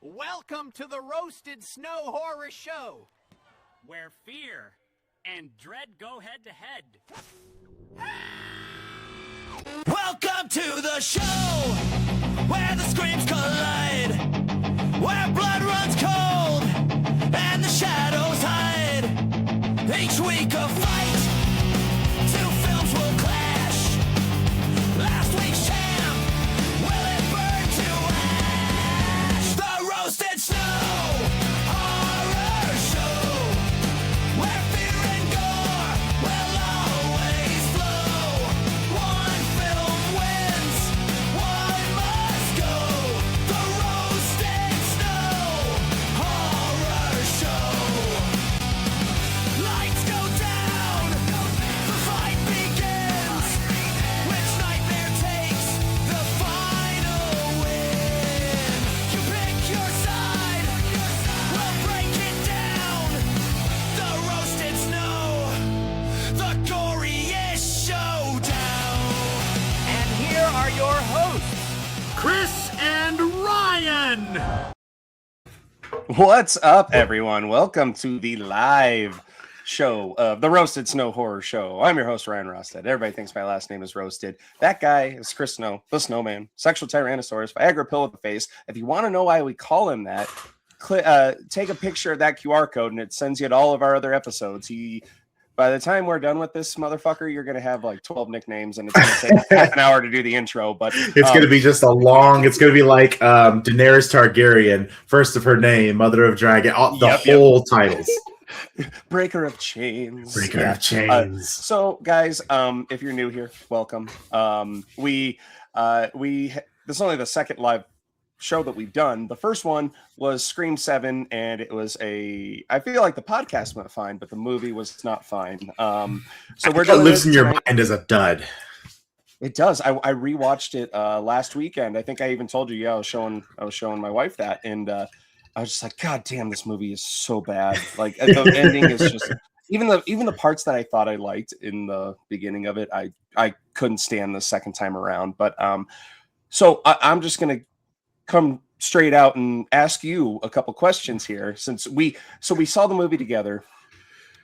Welcome to the Roasted Snow Horror Show, where fear and dread go head to head. Welcome to the show, where the screams collide, where blood runs cold, and the shadows hide. Each week a fight, two films will clash. Last week's champ, will it burn to ash? The Roasted Snow Horror Show, where fear and gore will always flow. One film wins, one must go. The Roasted Snow Horror Show. Lights go down, the fight begins. Which nightmare takes the final win? You pick your side, we'll break it down. The Roasted Snow, the goriest showdown. and here are your hosts. Chris and Ryan! What's up, everyone? Welcome to the live show of the Roasted Snow Horror Show. I'm your host, Ryan Rosted. Everybody thinks my last name is Roasted. That guy is Chris Snow, the Snowman, Sexual Tyrannosaurus, Viagra Pill with the Face. If you want to know why we call him that, take a picture of that QR code and it sends you to all of our other episodes. By the time we're done with this motherfucker, you're going to have like 12 nicknames and it's going to take half an hour to do the intro. But it's going to be just a long, it's going to be like Daenerys Targaryen, first of her name, mother of dragon, whole titles. Breaker of Chains. Breaker of Chains. So, guys, if you're new here, welcome. This is only the second live show that we've done. The first one was Scream 7, and it was I feel like the podcast went fine, but the movie was not fine. So it lives in your mind as a dud. It does. I rewatched it last weekend. I think I even told you, I was showing my wife that, and I was just like, God damn, this movie is so bad. Like the ending is just even the parts that I thought I liked in the beginning of it, I couldn't stand the second time around. But so I'm just gonna come straight out and ask you a couple questions here, since we saw the movie together.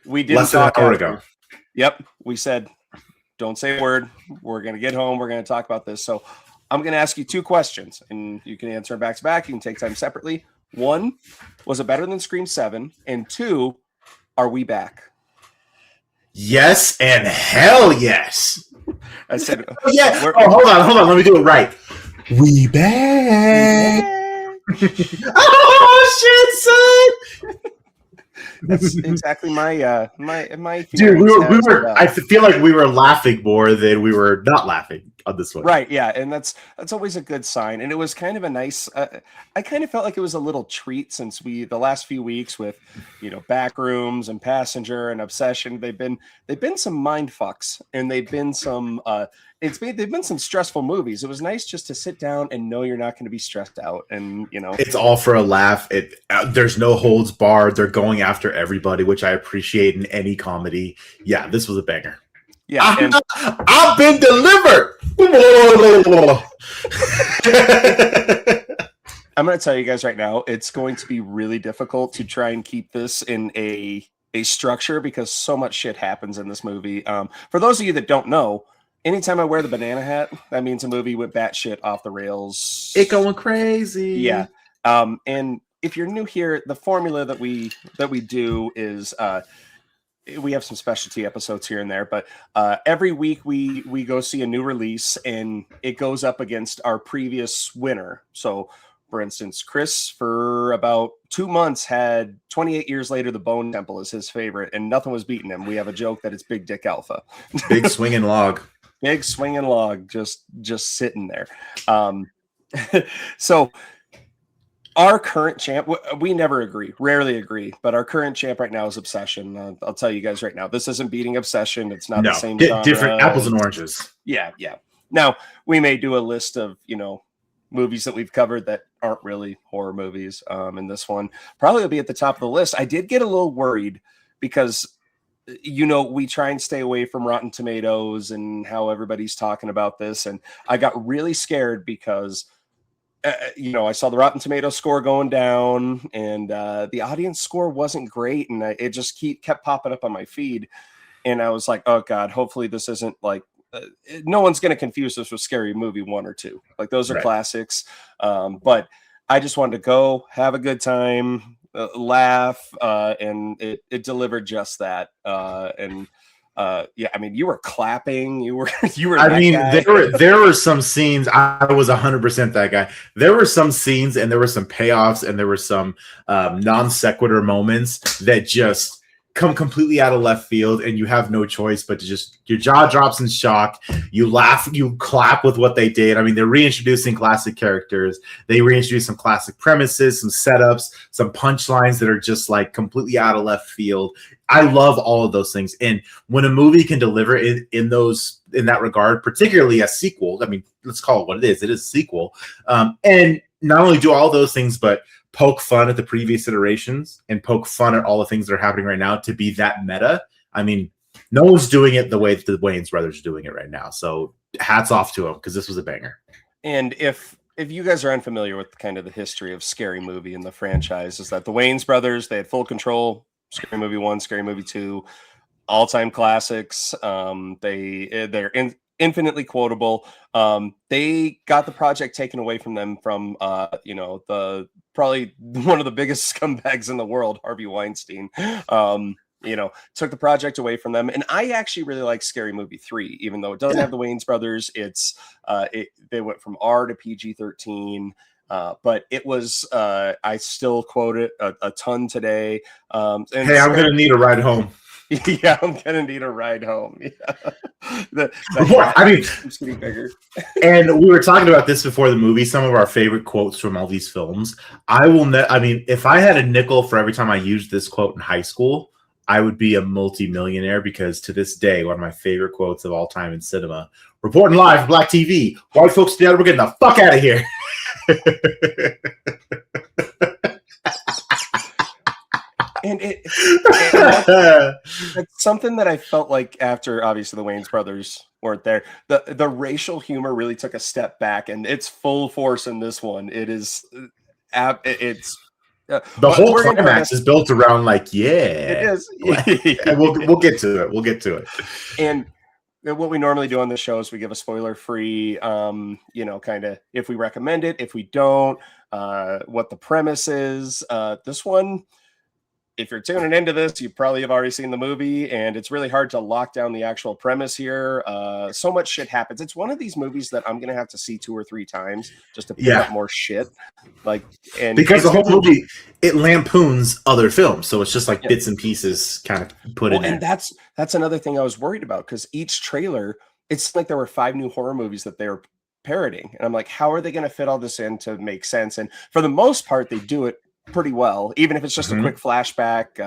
We didn't less than an hour ago. Yep, we said don't say a word. We're gonna get home. We're gonna talk about this. So I'm gonna ask you two questions, and you can answer them back to back. You can take time separately. One, was it better than Scream 7? And two, are we back? Yes, and hell yes. I said, yeah. Hold on. Let me do it right. We back. Oh shit, son! That's exactly my dude. We were. I feel like we were laughing more than we were not laughing on this one. Right? Yeah, and that's always a good sign. And it was kind of a nice. I kind of felt like it was a little treat since the last few weeks with, Backrooms and Passenger and Obsession. They've been some mind fucks, and they've been some. They've been some stressful movies. It was nice just to sit down and know you're not going to be stressed out, and it's all for a laugh. There's no holds barred. They're going after everybody, which I appreciate in any comedy. Yeah, this was a banger. Yeah, I've been delivered. I'm going to tell you guys right now, it's going to be really difficult to try and keep this in a structure because so much shit happens in this movie. For those of you that don't know, anytime I wear the banana hat, that means a movie with batshit off the rails. It going crazy. Yeah. And if you're new here, the formula that we do is we have some specialty episodes here and there, but every week we go see a new release and it goes up against our previous winner. So for instance, Chris for about 2 months had 28 Years Later, The Bone Temple as his favorite, and nothing was beating him. We have a joke that it's Big Dick Alpha. Big swinging log. Big swinging log, just sitting there. So our current champ, we never agree, rarely agree, but our current champ right now is Obsession. I'll tell you guys right now, this isn't beating Obsession. It's not the same genre. Different apples and oranges. Yeah. Now, we may do a list of, movies that we've covered that aren't really horror movies. And this one probably will be at the top of the list. I did get a little worried because we try and stay away from Rotten Tomatoes and how everybody's talking about this. And I got really scared because I saw the Rotten Tomatoes score going down, and the audience score wasn't great, and it just kept popping up on my feed, and I was like, oh god, hopefully this isn't like no one's going to confuse this with Scary Movie 1 or 2. Like those are classics, but I just wanted to go have a good time, laugh, and it delivered just that. I mean, you were clapping. You were. I mean, there were some scenes. I was 100% that guy. There were some scenes, and there were some payoffs, and there were some non sequitur moments that just come completely out of left field, and you have no choice but to just your jaw drops in shock. You laugh, you clap with what they did. I mean, they're reintroducing classic characters. They reintroduce some classic premises, some setups, some punchlines that are just like completely out of left field. I love all of those things, and when a movie can deliver in that regard, particularly a sequel. I mean, let's call it what it is. It is a sequel, and not only do all those things, but poke fun at the previous iterations and poke fun at all the things that are happening right now to be that meta. I mean, no one's doing it the way that the Wayans brothers are doing it right now. So hats off to them, because this was a banger. And if you guys are unfamiliar with kind of the history of Scary Movie and the franchise, is that the Wayans brothers, they had full control. Scary Movie 1, Scary Movie 2, all-time classics. They're infinitely quotable. They got the project taken away from them from the probably one of the biggest scumbags in the world, Harvey Weinstein. Took the project away from them, and I actually really like Scary Movie 3, even though it doesn't have the Wayans brothers. They went from R to PG-13. But it was, I still quote it a ton today. I'm going to need a ride home. Yeah, I'm going to need a ride home. Yeah. It's getting bigger. And we were talking about this before the movie, some of our favorite quotes from all these films. If I had a nickel for every time I used this quote in high school, I would be a multi-millionaire, because to this day, one of my favorite quotes of all time in cinema, reporting live from Black TV, white folks together, we're getting the fuck out of here. And it's something that I felt like after obviously the Wayans brothers weren't there, the racial humor really took a step back, and it's full force in this one. It is the whole climax is built around it is. And we'll get to it. We'll get to it. And what we normally do on the show is we give a spoiler-free, kind of if we recommend it, if we don't, what the premise is. This one, if you're tuning into this, you probably have already seen the movie, and it's really hard to lock down the actual premise here. So much shit happens. It's one of these movies that I'm going to have to see 2 or 3 times just to pick up more shit. Because the whole movie, it lampoons other films, so it's just like bits and pieces kind of put in there. And that's another thing I was worried about, because each trailer, it's like there were 5 new horror movies that they were parodying, and I'm like, how are they going to fit all this in to make sense? And for the most part, they do it pretty well, even if it's just a quick flashback.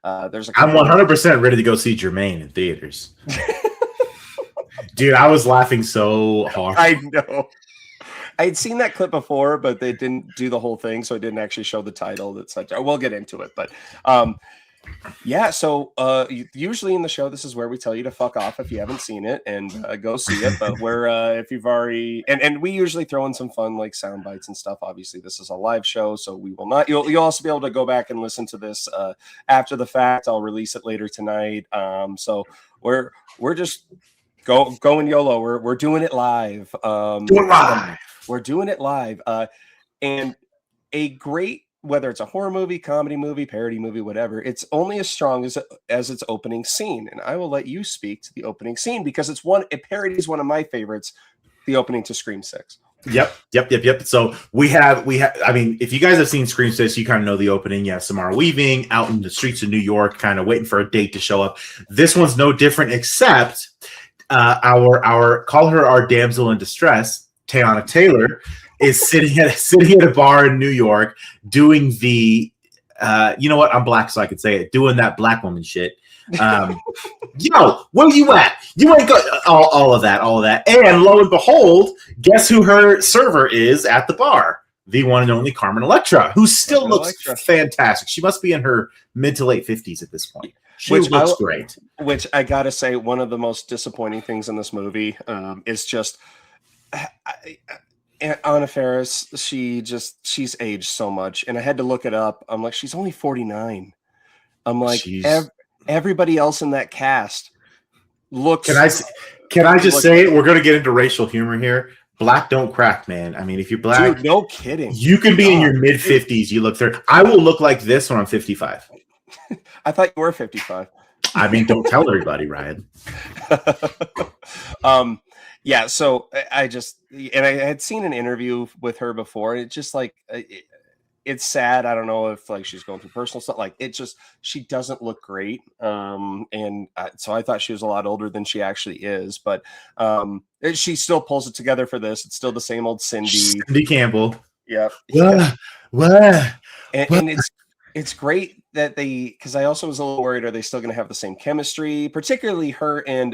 I'm 100% ready to go see Jermaine in theaters. Dude, I was laughing so hard. I know. I had seen that clip before, but they didn't do the whole thing, so it didn't actually show the title. We'll get into it, but so usually in the show, this is where we tell you to fuck off if you haven't seen it, and go see it. But if you've already, and we usually throw in some fun like sound bites and stuff. Obviously, this is a live show, so we will not. You'll also be able to go back and listen to this after the fact. I'll release it later tonight. So we're just going YOLO. We're doing it live. We're doing it live. And a great, whether it's a horror movie, comedy movie, parody movie, whatever, it's only as strong as its opening scene. And I will let you speak to the opening scene, because it parodies one of my favorites, the opening to Scream 6. Yep. So we have, if you guys have seen Scream 6, you kind of know the opening. You have Samara Weaving out in the streets of New York, kind of waiting for a date to show up. This one's no different, except our damsel in distress, Teyana Taylor, is sitting at a bar in New York doing the I'm black, so I can say it, doing that black woman shit. Yo, where you at? You ain't got all of that. And lo and behold, guess who her server is at the bar? The one and only Carmen Electra, who still looks fantastic. She must be in her mid to late 50s at this point. She looks great. Which I gotta say, one of the most disappointing things in this movie is just Anna Faris, she's aged so much, and I had to look it up. I'm like, she's only 49. I'm like, everybody else in that cast looks. Can I just say we're going to get into racial humor here? Black don't crack, man. I mean, if you're black, dude, no kidding. You can be in your mid 50s. You look 30. I will look like this when I'm 55. I thought you were 55. I mean, don't tell everybody, Ryan. Yeah, so I had seen an interview with her before. It's just like it's sad. I don't know if like she's going through personal stuff. Like she doesn't look great. So I thought she was a lot older than she actually is. But she still pulls it together for this. It's still the same old Cindy Campbell. Yeah. What? And it's great that because I also was a little worried, are they still going to have the same chemistry, particularly her and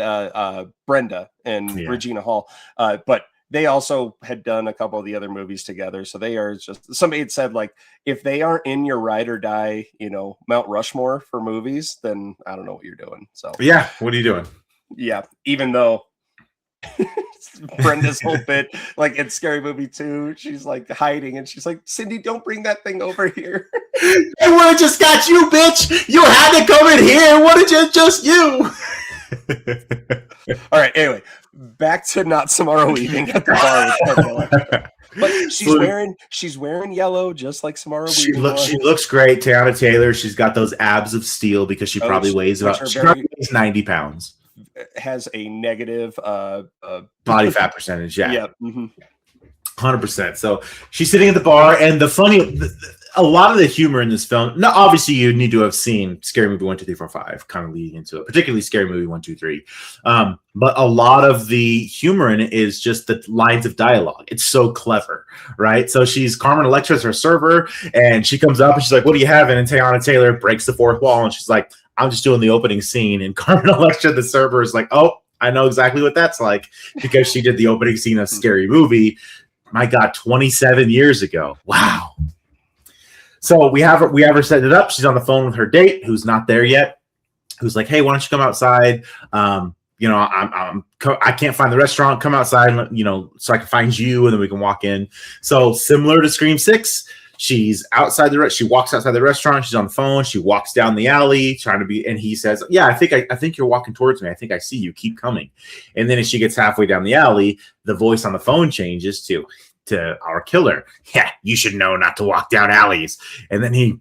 Brenda and Regina Hall. But they also had done a couple of the other movies together. So they are just, somebody had said, like, if they aren't in your ride or die, Mount Rushmore for movies, then I don't know what you're doing. So yeah, what are you doing? Yeah, even though Brenda's whole bit, like in Scary Movie 2, she's like hiding and she's like, Cindy, don't bring that thing over here. They would have just got you, bitch. You had to come in here. What did you just you? All right, anyway, back to Not Samara Weaving at the bar. But she's wearing yellow just like Samara Weaving. She looks great. Tiana Taylor, she's got those abs of steel because she probably weighs 90 pounds. Has a negative body fat percentage. Yeah. Yeah. Mm-hmm. 100%. So she's sitting at the bar, and a lot of the humor in this film. Now, obviously, you need to have seen Scary Movie 1, 2, 3, 4, 5, kind of leading into it, particularly Scary Movie 1, 2, 3. But a lot of the humor in it is just the lines of dialogue. It's so clever, right? So Carmen Electra's her server, and she comes up and she's like, "What are you having?" And Tiana Taylor breaks the fourth wall, and she's like, "I'm just doing the opening scene." And Carmen Electra, the server, is like, "Oh, I know exactly what that's like," because she did the opening scene of Scary Movie. My God, 27 years ago. Wow. So we have her setting it up. She's on the phone with her date, who's not there yet, who's like, "Hey, why don't you come outside? I can't find the restaurant. Come outside, so I can find you, and then we can walk in." So similar to Scream 6, she's outside she walks outside the restaurant. She's on the phone. She walks down the alley trying to be, and he says, "Yeah, I think you're walking towards me. I think I see you. Keep coming." And then as she gets halfway down the alley, the voice on the phone changes to our killer. "Yeah, you should know not to walk down alleys." And then he,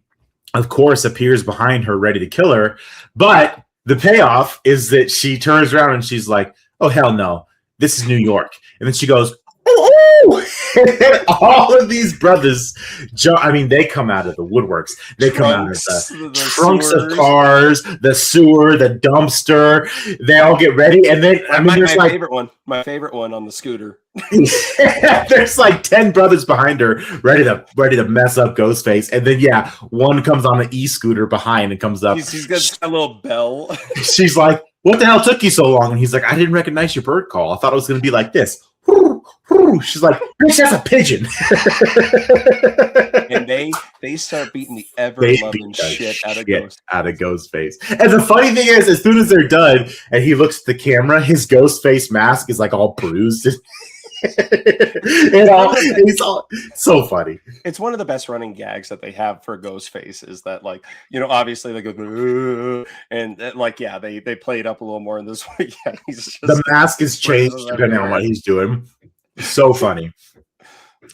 of course, appears behind her ready to kill her. But the payoff is that she turns around and she's like, "Oh, hell no. This is New York." And then she goes, "Ooh!" And all of these brothers, they come out of the woodworks. They come out of the trunks of cars, the sewer, the dumpster. They all get ready. And then, my favorite one on the scooter. There's like 10 brothers behind her ready to mess up Ghostface. And then, one comes on an e-scooter behind and comes up. He's got a little bell. She's like, "What the hell took you so long?" And he's like, "I didn't recognize your bird call. I thought it was going to be like this." She's like, "Bitch, that's a pigeon." And they start beating the ever-loving shit out of Ghostface. And the funny thing is, as soon as they're done and he looks at the camera, his Ghostface mask is like all bruised. It's all so funny. It's one of the best running gags that they have for Ghostface is that, like, obviously they go and they play it up a little more in this way. Yeah, the mask is changed depending on what he's doing. So funny.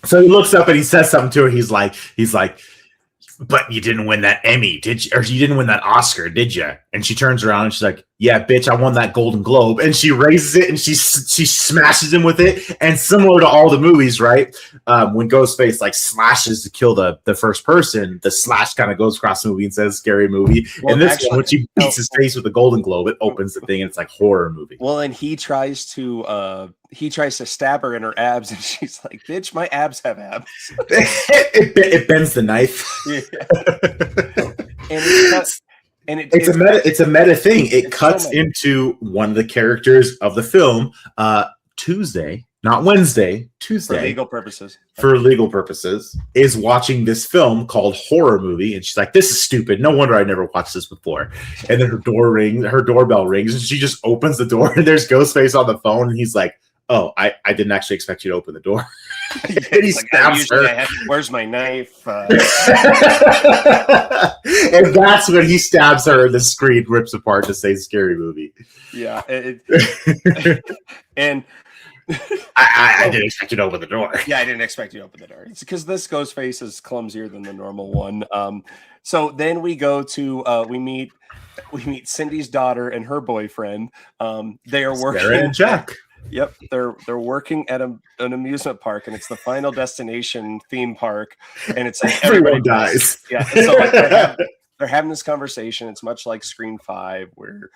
So he looks up and he says something to her. He's like, "But you didn't win that Emmy, did you? Or you didn't win that Oscar, did you?" And she turns around and she's like, "Yeah, bitch, I won that Golden Globe." And she raises it and she smashes him with it. And similar to all the movies, right? When Ghostface like slashes to kill the first person, the slash kind of goes across the movie and says "Scary Movie." Well, and this one, when she beats his face with the Golden Globe, it opens the thing and it's like horror movie. Well, and he tries to stab her in her abs, and she's like, "Bitch, my abs have abs." it bends the knife. Yeah. It's a meta thing. It cuts into one of the characters of the film, Tuesday, not Wednesday, Tuesday. For legal purposes, is watching this film called Horror Movie, and she's like, "This is stupid. No wonder I never watched this before." And then her doorbell rings, and she just opens the door, and there's Ghostface on the phone, and he's like, "Oh, I didn't actually expect you to open the door." And he stabs her. Where's my knife? And that's when he stabs her and the screen rips apart to say scary movie. Yeah. And I didn't expect you to open the door. Yeah, I didn't expect you to open the door. It's because this ghost face is clumsier than the normal one. So then we go to we meet Cindy's daughter and her boyfriend. They are working. Sarah and Jack. Yep, they're working at an amusement park, and it's the Final Destination theme park, and it's like everyone dies. Yeah, so like they're having this conversation. It's much like Scream 5, where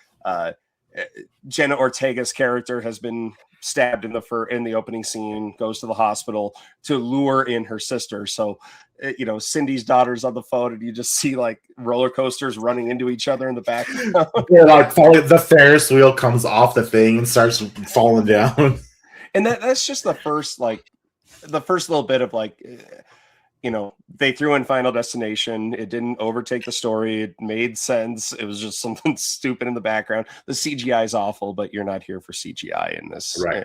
Jenna Ortega's character has been stabbed in the opening scene, goes to the hospital to lure in her sister. So, Cindy's daughter's on the phone, and you just see like roller coasters running into each other in the background. They're like falling. The Ferris wheel comes off the thing and starts falling down. And that's just the first little bit of like, they threw in Final Destination. It didn't overtake the story. It made sense. It was just something stupid in the background. The CGI is awful, but you're not here for CGI in this, right?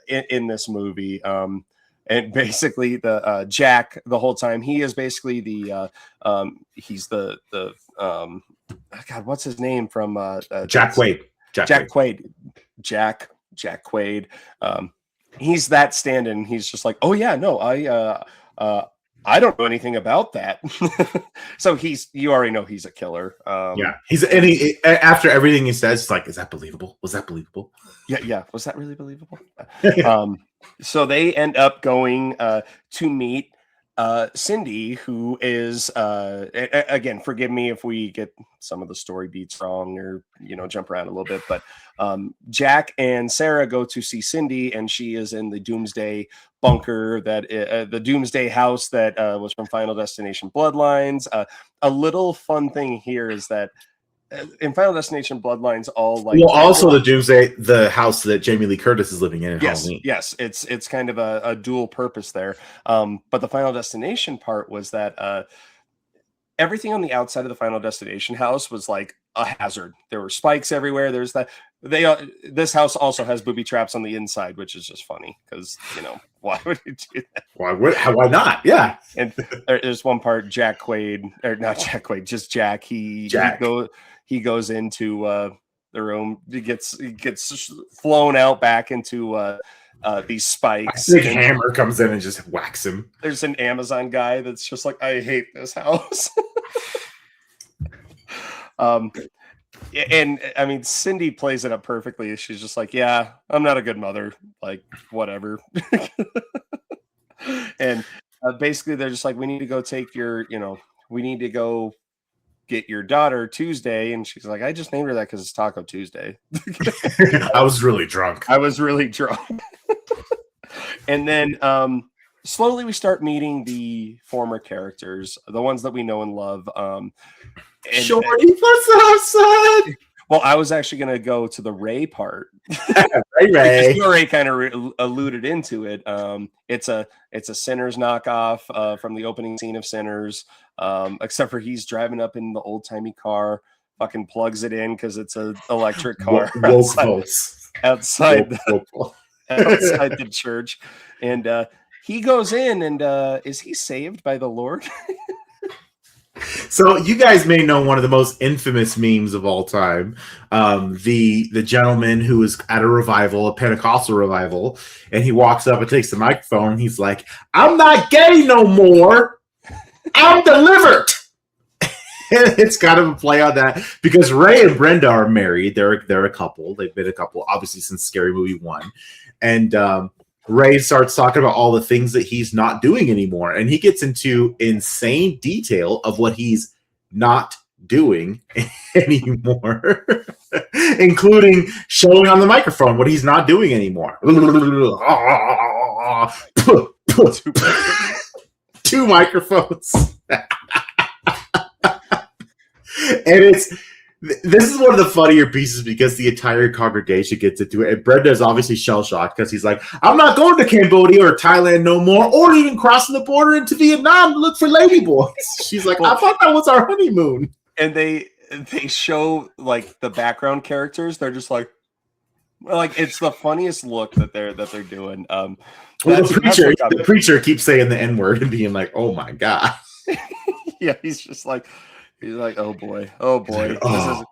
In this movie. And basically the Jack the whole time, he is basically he's the God, what's his name from Jack Quaid. Jack Quaid. Jack Quaid. He's that stand-in. He's just like, oh yeah, no, I don't know anything about that. So you already know he's a killer. Yeah, after everything he says, it's like, is that believable? Was that believable? Yeah. Was that really believable? So they end up going to meet Cindy, who is again, forgive me if we get some of the story beats wrong or jump around a little bit, but Jack and Sarah go to see Cindy, and she is in the Doomsday bunker, that the Doomsday house that was from Final Destination Bloodlines. A little fun thing here is that in Final Destination Bloodlines, also the Doomsday, the house that Jamie Lee Curtis is living in Halloween. Yes, it's kind of a dual purpose there. But the Final Destination part was that everything on the outside of the Final Destination house was like a hazard. There were spikes everywhere. There's that. This house also has booby traps on the inside, which is just funny because why would you do that? Why not? Yeah. And there's one part Jack Quaid, or not Jack Quaid, just Jack. He goes into the room. He gets flown out back into these spikes. Big hammer comes in and just whacks him. There's an Amazon guy that's just like, I hate this house. And I mean, Cindy plays it up perfectly. She's just like, yeah, I'm not a good mother, like whatever. And basically they're just like, we need to go get your daughter Tuesday. And she's like, I just named her that because it's Taco Tuesday. I was really drunk. And then slowly we start meeting the former characters, the ones that we know and love. Shorty, what's up, son? Well, I was actually going to go to the Ray part. Ray. Ray kind of alluded into it. It's a Sinners knockoff from the opening scene of Sinners. Except for he's driving up in the old timey car, fucking plugs it in because it's an electric car outside the church, and he goes in, and is he saved by the Lord? So you guys may know one of the most infamous memes of all time. The gentleman who is at a revival, a Pentecostal revival, and he walks up and takes the microphone, and he's like, I'm not gay no more. I'm delivered. And it's kind of a play on that because Ray and Brenda are married. They're a couple. They've been a couple, obviously, since Scary Movie 1. And Ray starts talking about all the things that he's not doing anymore. And he gets into insane detail of what he's not doing anymore, including showing on the microphone what he's not doing anymore. Two microphones. And this is one of the funnier pieces because the entire congregation gets into it. And Brenda is obviously shell-shocked because he's like, I'm not going to Cambodia or Thailand no more, or even crossing the border into Vietnam to look for ladyboys. She's like, I thought that was our honeymoon. And they show like the background characters. They're just like, Like it's the funniest look that they're doing. Well, the preacher keeps saying the N-word and being like, "Oh my god." Yeah, he's like, "Oh boy, oh boy." Oh.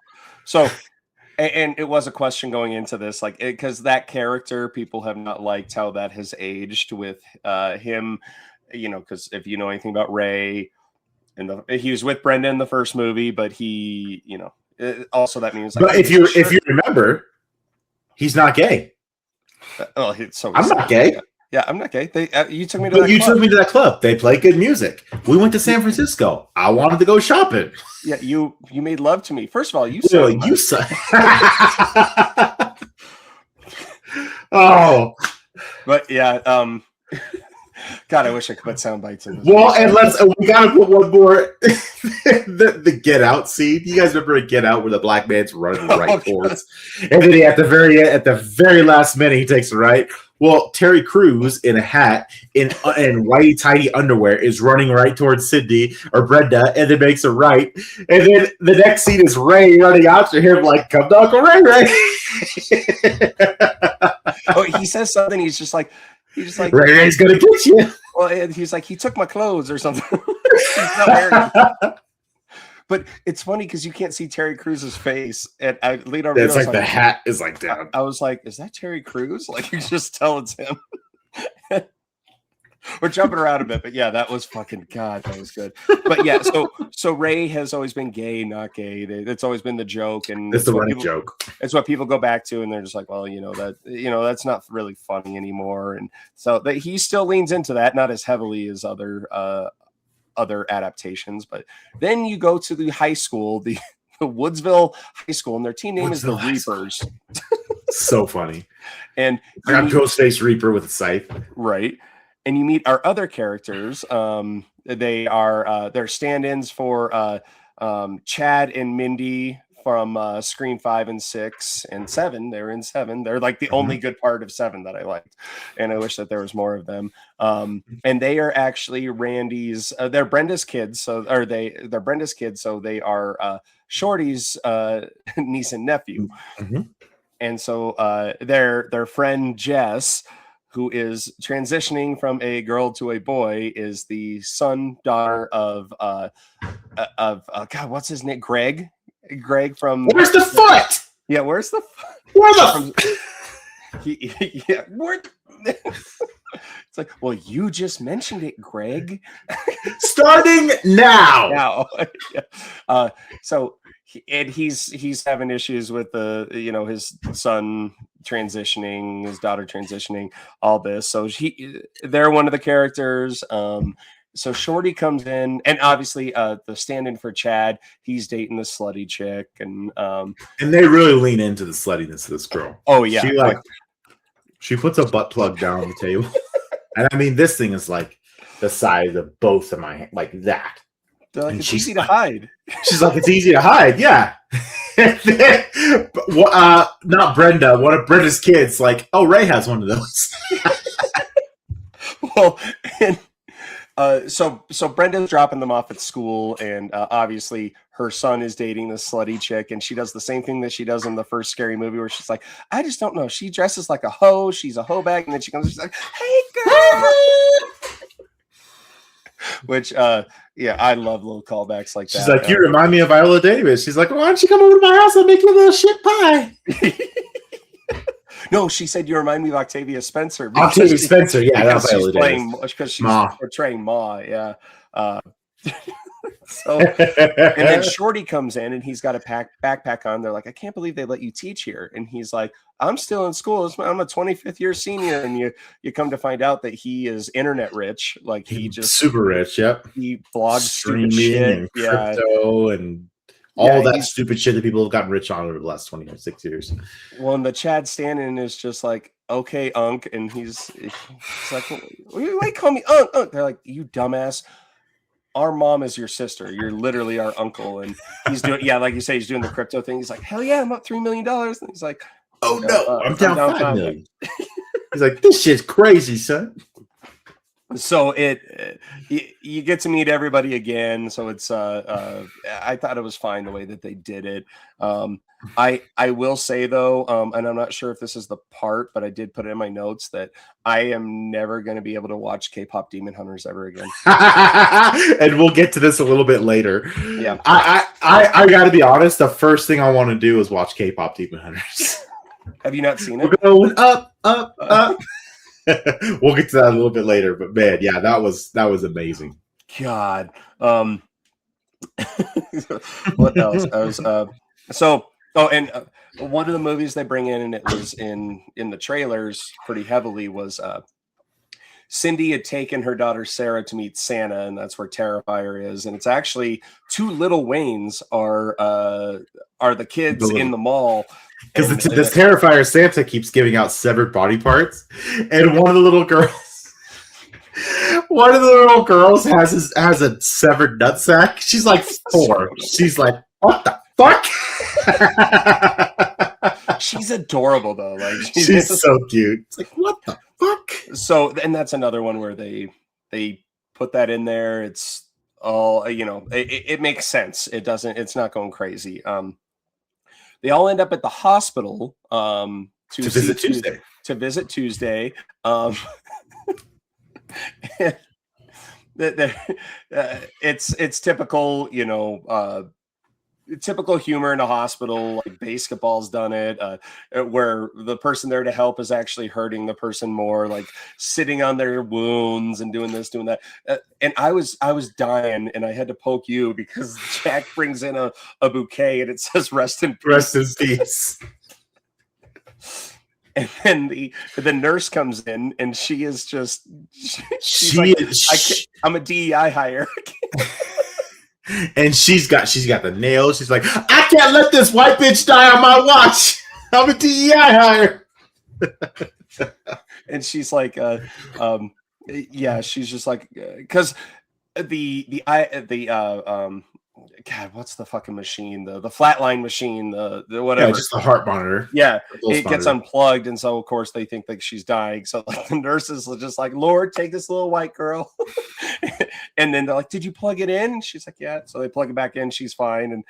So, and it was a question going into this, like, because that character, people have not liked how that has aged with him. You know, because if you know anything about Ray, he was with Brenda in the first movie, but he, you know, also that means. Like, but if you remember, he's not gay. I'm not gay. Yeah, I'm not gay. You took me to that club. They play good music. We went to San Francisco. I wanted to go shopping. Yeah, you made love to me. First of all, you suck. Oh, but yeah. God, I wish I could put sound bites in this. Well, and we gotta put one more. the Get Out scene. You guys remember Get Out where the black man's running right towards, and then at the very last minute he takes a right. Well, Terry Crews in a hat in whitey tidy underwear is running right towards Sydney or Brenda, and then makes a right. And then the next scene is Ray running after him like, "Come knock on Ray." Oh, he says something. He's just like. Ray's gonna get you. Well, and he's like, he took my clothes or something. He's not wearing them. But it's funny because you can't see Terry Crews's face, and I later on, it's like the hat is like down. I was like, is that Terry Crews? Like, you just tell it's him. We're jumping around a bit, but yeah, that was fucking God. That was good. But yeah, so Ray has always been gay, not gay. It's always been the joke, and it's the running joke. It's what people go back to, and they're just like, well, that's not really funny anymore. And so he still leans into that, not as heavily as other adaptations. But then you go to the high school, the Woodsville High School, and their team name is the Reapers. So funny. And I got Ghostface Reaper with a scythe, right? And you meet our other characters. They are they're stand-ins for Chad and Mindy from Scream 5 and 6 and 7. They're in 7. They're like the only good part of 7 that I liked, and I wish that there was more of them. And they are actually Randy's. They're Brenda's kids, they're Brenda's kids. So they are Shorty's niece and nephew. Mm-hmm. And so their friend Jess, who is transitioning from a girl to a boy, is the daughter of God, what's his name? Greg from Where's the Foot? Yeah, where's the Where the yeah, where it's like, well, you just mentioned it, Greg. Starting now. Yeah. So he's having issues with his son transitioning, his daughter transitioning, all this. So they're one of the characters. So Shorty comes in, and obviously the stand-in for Chad, he's dating the slutty chick, and they really lean into the sluttiness of this girl. Oh yeah, she puts a butt plug down on the table, and I mean this thing is like the size of both of my hands, like that. They're like, it's easy to hide. She's like, it's easy to hide, yeah. Not Brenda. One of Brenda's kids, like, oh, Ray has one of those. Well, and so Brenda's dropping them off at school, and obviously her son is dating this slutty chick, and she does the same thing that she does in the first Scary Movie, where she's like, I just don't know. She dresses like a hoe. She's a hoe bag, and then she comes, she's like, hey girl. Which, yeah, I love little callbacks like that. She's like, you remind me of Viola Davis. She's like, why don't you come over to my house and make you a little shit pie? No, she said you remind me of Octavia Spencer. Octavia Spencer, yeah, that's Viola Davis. Because she's portraying Ma, yeah. So, and then Shorty comes in, and he's got a backpack on. They're like, I can't believe they let you teach here. And he's like, I'm still in school. I'm a 25th year senior. And you come to find out that he is internet rich. Like he's super rich. Yep. He blogs streaming stupid shit. And crypto and all that stupid shit that people have gotten rich on over the last 26 years. Well, and the Chad stand-in is just like, okay, Unc. And he's like, why call me Unc? They're like, you dumbass. Our mom is your sister. You're literally our uncle. And he's doing, like you say, he's doing the crypto thing. He's like, hell yeah, I'm up $3 million. And he's like, oh no, I'm down $5 million. He's like, this shit's crazy, son. So you get to meet everybody again. So it's I thought it was fine the way that they did it. I will say though, and I'm not sure if this is the part, but I did put it in my notes that I am never going to be able to watch K-pop Demon Hunters ever again. And we'll get to this a little bit later. Yeah, I got to be honest. The first thing I want to do is watch K-pop Demon Hunters. Have you not seen We're it? going up, up, up. We'll get to that a little bit later, but man, yeah, that was amazing. God. What else? I was one of the movies they bring in, and it was in the trailers pretty heavily, was Cindy had taken her daughter Sarah to meet Santa, and that's where Terrifier is. And it's actually two Little Waynes are the kids in the mall. Because this Terrifier Santa keeps giving out severed body parts, and one of the little girls has a severed nutsack. She's like 4. She's like, what the fuck? She's adorable though. Like she's so cute. It's like, what the fuck? So, and that's another one where they put that in there. It's all, it makes sense. It's not going crazy. They all end up at the hospital to visit Tuesday. It's typical, typical humor in a hospital. Like Basketball's done it, where the person there to help is actually hurting the person more, like sitting on their wounds and doing this, doing that. And I was dying, and I had to poke you because Jack brings in a bouquet and it says "Rest in peace." Rest in peace. And then the nurse comes in, and she is just I'm a DEI hire. And she's got the nails. She's like, I can't let this white bitch die on my watch. I'm a DEI hire. And she's like, yeah, she's just like, because God, what's the fucking machine? The flatline machine, the whatever. Yeah, just the heart monitor. Yeah, it gets unplugged, and so of course they think that she's dying. So like the nurses are just like, Lord, take this little white girl. And then they're like, did you plug it in? And she's like, yeah. So they plug it back in. She's fine, and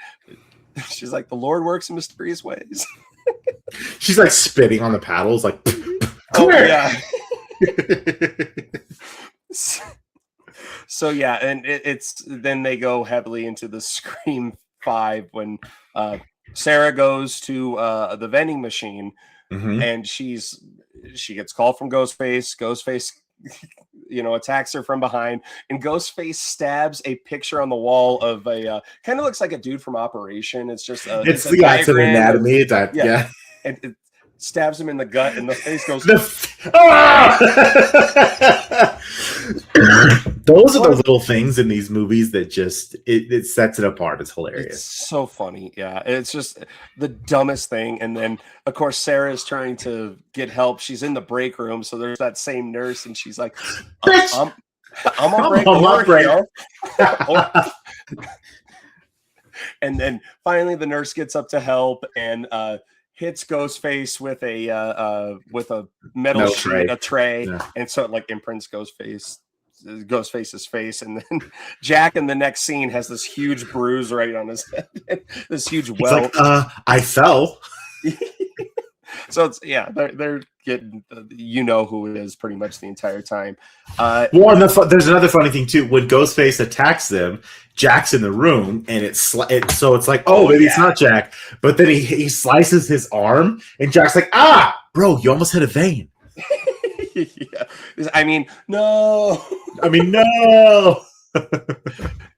she's like, the Lord works in mysterious ways. She's like spitting on the paddles, like. Oh yeah. So yeah, and it's then they go heavily into the Scream 5 when Sarah goes to the vending machine, and she gets called from Ghostface. Ghostface, attacks her from behind, and Ghostface stabs a picture on the wall of a kind of looks like a dude from Operation. It's just it's an anatomy. Yeah. And it stabs him in the gut, and the face goes. Those are the little things in these movies that just it sets it apart. It's hilarious. It's so funny. Yeah, it's just the dumbest thing. And then of course Sarah is trying to get help. She's in the break room, so there's that same nurse, and she's like, I'm on break. And then finally the nurse gets up to help and hits Ghostface with a metal tray, yeah. And so it like imprints Ghostface's face, and then Jack in the next scene has this huge bruise right on his head, this huge welt. Like, I fell. So it's they're getting who it is pretty much the entire time. There's another funny thing too. When Ghostface attacks them, Jack's in the room, and so it's like, maybe it's not Jack. But then he slices his arm, and Jack's like, bro, you almost hit a vein. Yeah, I mean, no.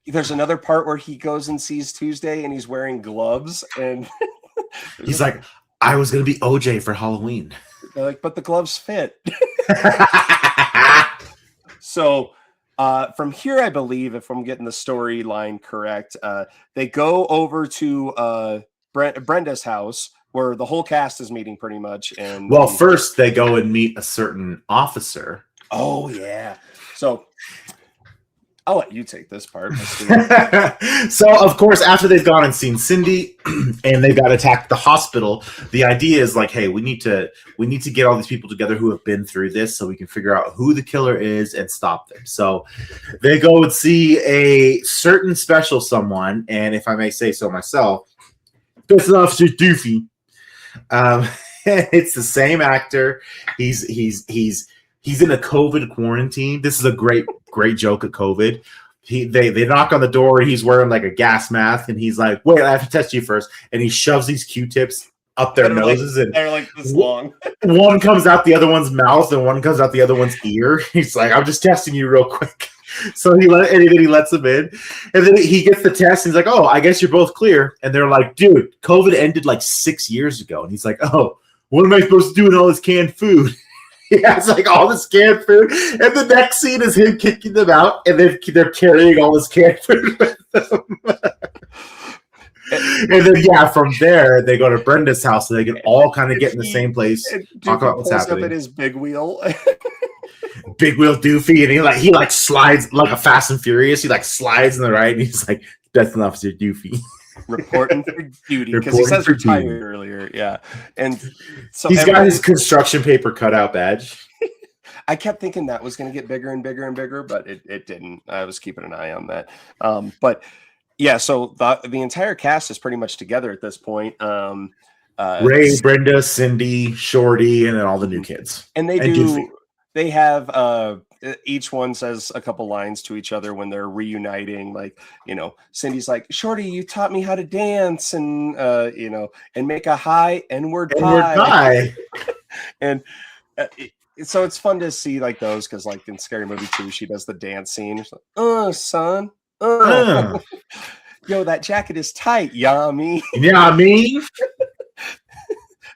There's another part where he goes and sees Tuesday, and he's wearing gloves, and he's like, I was gonna be OJ for Halloween. They're like, but the gloves fit. So from here, I believe, if I'm getting the storyline correct, they go over to Brenda's house, where the whole cast is meeting pretty much. And first they go and meet a certain officer. Oh yeah. So I'll let you take this part. Let's do it. So, of course, after they've gone and seen Cindy, and they got attacked at the hospital, the idea is like, hey, we need to get all these people together who have been through this, so we can figure out who the killer is and stop them. So, they go and see a certain special someone, and if I may say so myself, Special Officer Doofy. It's the same actor. He's in a COVID quarantine. This is a great joke at COVID. They knock on the door. He's wearing like a gas mask, and he's like, "Wait, I have to test you first." And he shoves these Q-tips up their noses, and they're like this long. One comes out the other one's mouth, and one comes out the other one's ear. He's like, "I'm just testing you real quick." So then he lets him in, and then he gets the test. And he's like, "Oh, I guess you're both clear." And they're like, "Dude, COVID ended like 6 years ago." And he's like, "Oh, what am I supposed to do with all this canned food?" He has like all this canned food, and the next scene is him kicking them out, and then they're carrying all this canned food with them. And then from there they go to Brenda's house, so they can all kind of get in the same place, talk about what's happening. Up in his big wheel. Big wheel Doofy, and he slides like a Fast and Furious. He slides in the right, and he's like, "That's an Officer Doofy." Reporting for duty, because he says retired earlier. Yeah, and so he's got his construction paper cutout badge. I kept thinking that was going to get bigger and bigger and bigger, but it didn't. I was keeping an eye on that. But yeah, so the entire cast is pretty much together at this point. Ray, Brenda, Cindy, Shorty, and then all the new kids. And they have each one says a couple lines to each other when they're reuniting. Like, Cindy's like, "Shorty, you taught me how to dance and and make a high N-word pie." And so it's fun to see like those, because like in Scary Movie 2, she does the dance scene. She's like, son. Yo, that jacket is tight. Yeah, me. Yeah, me.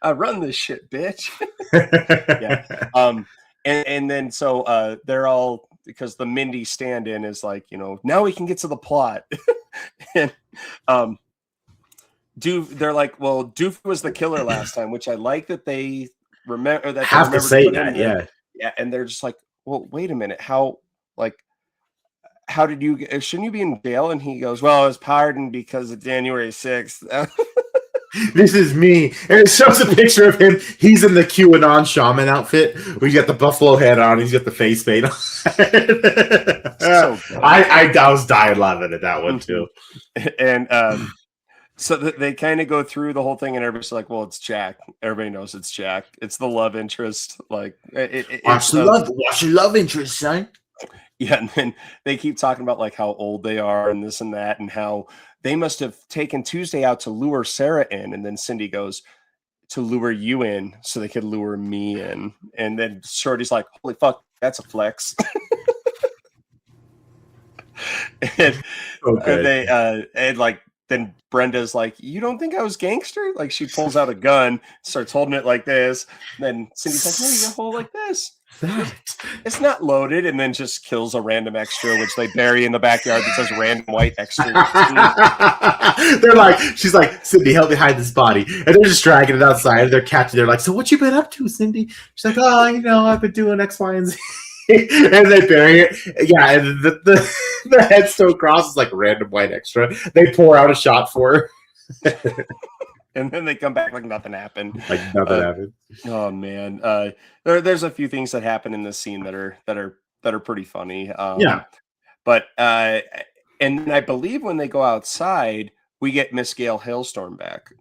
I run this shit, bitch. Yeah. And then so they're all, because the Mindy stand-in is like, now we can get to the plot. And they're like, well, Doof was the killer last time, which I like that they remember that. Have to say that, yeah. Yeah, and they're just like, well, wait a minute, how did you, shouldn't you be in jail? And he goes, well, I was pardoned because of January 6th. This is me. And it shows a picture of him. He's in the QAnon shaman outfit. He's got the buffalo head on. He's got the face paint on. I was dying laughing at that one too. And so they kind of go through the whole thing, and everybody's like, well, it's Jack. Everybody knows it's Jack. It's the love interest. Like, watch the love interest, son. Yeah, and then they keep talking about like how old they are and this and that, and how they must have taken Tuesday out to lure Sarah in. And then Cindy goes, to lure you in so they could lure me in. And then Shorty's like, holy fuck, that's a flex. And then Brenda's like, you don't think I was gangster? Like, she pulls out a gun, starts holding it like this. Then Cindy's like, no, you hold like this. It's not loaded, and then just kills a random extra, which they bury in the backyard that says random white extra. They're like, she's like, Cindy, help me hide this body. And they're just dragging it outside. They're catching. They're like, so what you been up to, Cindy? She's like, oh, I've been doing X, Y, and Z. And they bury it. Yeah, and the headstone cross is like random white extra. They pour out a shot for her. And then they come back like nothing happened. Like nothing happened. Oh man, there's a few things that happen in this scene that are pretty funny. Yeah, but and then I believe when they go outside, we get Miss Gail Hailstorm back,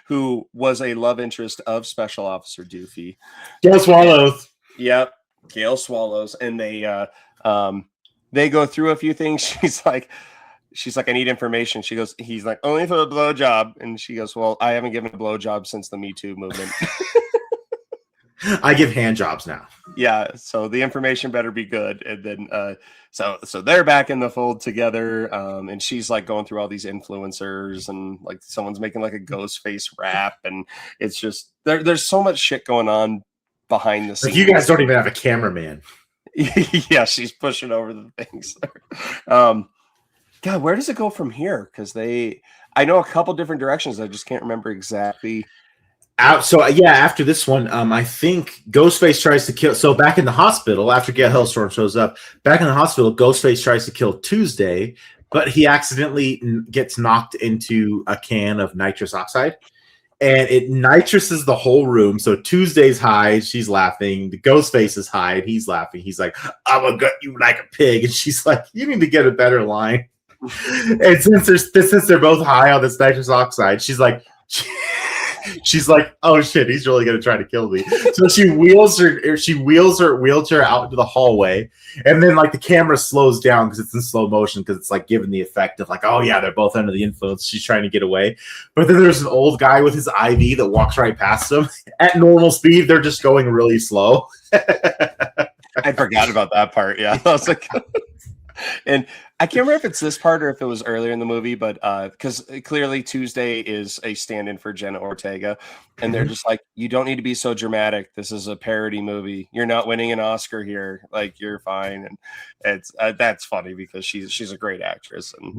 who was a love interest of Special Officer Doofy. Gail Swallows. Yep, Gail Swallows, and they go through a few things. She's like, I need information. He's like, only for a blowjob. And she goes, well, I haven't given a blowjob since the Me Too movement. I give hand jobs now. Yeah. So the information better be good. And then, so they're back in the fold together. And she's like going through all these influencers, and like someone's making like a ghost face rap. And it's just, there's so much shit going on behind the scenes. Like, you guys don't even have a cameraman. Yeah. She's pushing over the things. God, where does it go from here? Because I know a couple different directions. I just can't remember exactly. So yeah, after this one, I think Ghostface tries to kill. So back in the hospital, after Gail Hellstorm shows up, back in the hospital, Ghostface tries to kill Tuesday, but he accidentally gets knocked into a can of nitrous oxide, and it nitruses the whole room. So Tuesday's high, she's laughing. The Ghostface is high, and he's laughing. He's like, "I'm gonna gut you like a pig," and she's like, "You need to get a better line." And since they're both high on this nitrous oxide, she's like. She's like, "Oh shit, he's really gonna try to kill me." So she wheels her wheelchair out into the hallway, and then like the camera slows down because it's in slow motion because it's like giving the effect of like, "Oh yeah, they're both under the influence." She's trying to get away, but then there's an old guy with his IV that walks right past them at normal speed. They're just going really slow. I forgot about that part. Yeah, I was like, and I can't remember if it's this part or if it was earlier in the movie, but because clearly Tuesday is a stand-in for Jenna Ortega, and they're just like, "You don't need to be so dramatic. This is a parody movie. You're not winning an Oscar here. Like, you're fine." And it's that's funny because she's a great actress, and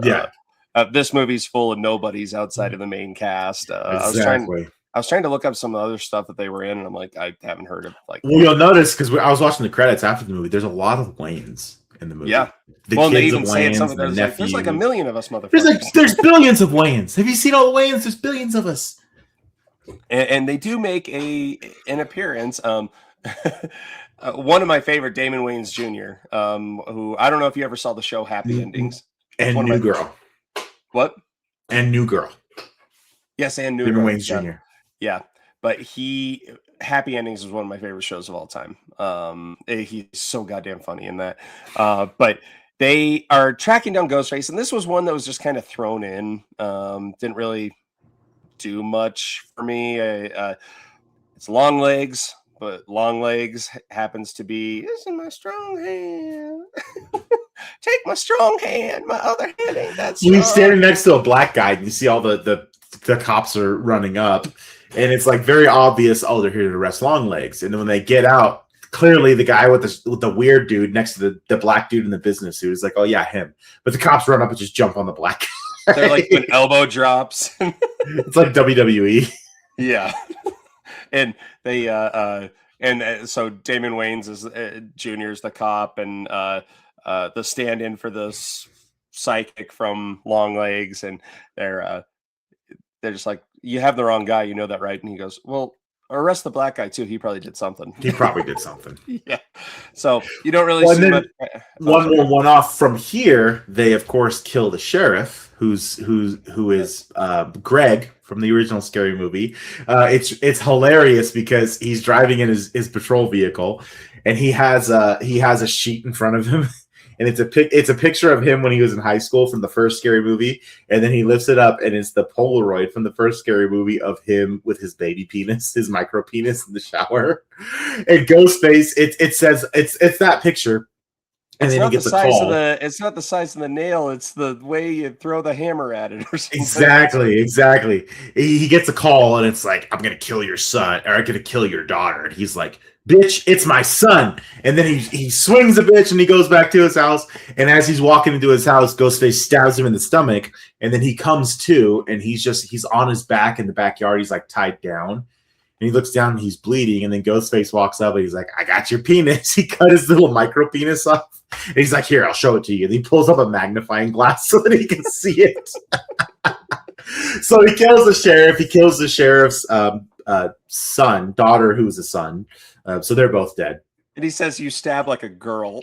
this movie's full of nobodies outside of the main cast. Exactly. I was trying to look up some of the other stuff that they were in, and I'm like, I haven't heard of like. Well, you'll notice because I was watching the credits after the movie. There's a lot of Waynes in the movie. Yeah. They even say it something there's like a million of us motherfuckers. There's billions of Waynes. Have you seen all the Waynes? There's billions of us. And they do make an appearance. One of my favorite, Damon Wayans Jr., who I don't know if you ever saw the show Happy Endings. And New Girl. What? And New Girl. Yes, and New Damon Girl. Wayans Jr. Yeah. But Happy Endings is one of my favorite shows of all time. He's so goddamn funny in that. But they are tracking down Ghostface, and this was one that was just kind of thrown in. Didn't really do much for me. It's Long Legs, but Long Legs happens to be, "This is my strong hand." Take my strong hand. My other hand ain't that strong. He's standing next to a black guy, and you see all the cops are running up. And it's like very obvious, oh, they're here to arrest Long Legs. And then when they get out, clearly the guy with the weird dude next to the black dude in the business suit is like, "Oh yeah, him." But the cops run up and just jump on the black guy. They're like doing elbow drops. It's like WWE. Yeah. And they so Damon Wayans is Jr. is the cop, and the stand-in for this psychic from Long Legs, and they're just like, "You have the wrong guy, you know that, right?" And he goes, "Well, arrest the black guy too. He probably did something." He probably did something. Yeah. So you don't really see much. One off from here. They of course kill the sheriff, who is Greg from the original Scary Movie. It's hilarious because he's driving in his patrol vehicle, and he has a sheet in front of him. And it's a picture of him when he was in high school from the first Scary Movie, and then he lifts it up, and it's the Polaroid from the first Scary Movie of him with his baby penis, his micro penis in the shower. And Ghostface, it says it's that picture, and then he gets a call. It's not the size of the nail; it's the way you throw the hammer at it, or something. Exactly. He gets a call, and it's like, "I'm gonna kill your son, or I'm gonna kill your daughter," and he's like, "Bitch, it's my son." And then he swings a bitch and he goes back to his house. And as he's walking into his house, Ghostface stabs him in the stomach. And then he comes to, and he's on his back in the backyard. He's like tied down. And he looks down and he's bleeding. And then Ghostface walks up and he's like, "I got your penis." He cut his little micro penis off. And he's like, "Here, I'll show it to you." And he pulls up a magnifying glass so that he can see it. So he kills the sheriff. He kills the sheriff's daughter, who's a son. So they're both dead. And he says, "You stab like a girl."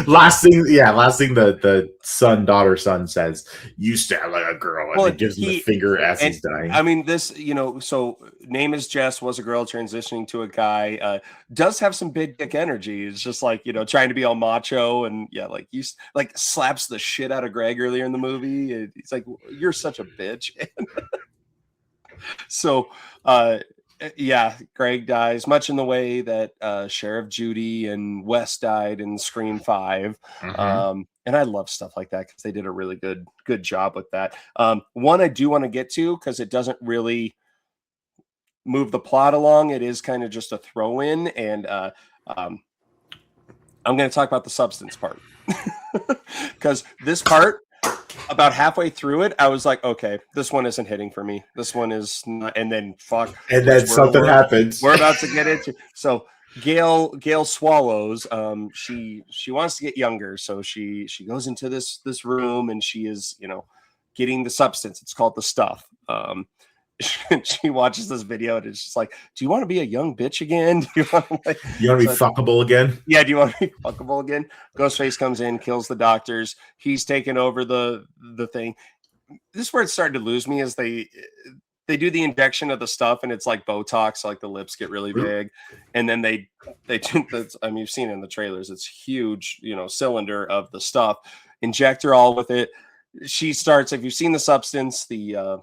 Last thing the son says, "You stab like a girl," and he gives him the finger as he's dying. I mean, this, so name is Jess, was a girl transitioning to a guy, does have some big dick energy. It's just like, trying to be all macho, and like slaps the shit out of Greg earlier in the movie. And he's like, "You're such a bitch." So, yeah, Greg dies, much in the way that Sheriff Judy and Wes died in Scream 5. Mm-hmm. And I love stuff like that because they did a really good job with that. One I do want to get to because it doesn't really move the plot along. It is kind of just a throw in, and I'm going to talk about the substance part because this part about halfway through it, I was like, okay, this one isn't hitting for me. This one is not, and then fuck. And then something happens. We're about to get into. So Gail swallows. She wants to get younger, so she goes into this room, and she is, getting the substance. It's called the stuff. She watches this video, and it's just like, do you want to be a young bitch again? Do you want to be fuckable again? Yeah, do you want to be fuckable again? Ghostface comes in, kills the doctors. He's taken over the thing. This is where it started to lose me, is they do the injection of the stuff, and it's like Botox, like the lips get really big, and then they do this. I mean, you've seen it in the trailers. It's huge, cylinder of the stuff. Inject her all with it. She starts. If you've seen the substance, the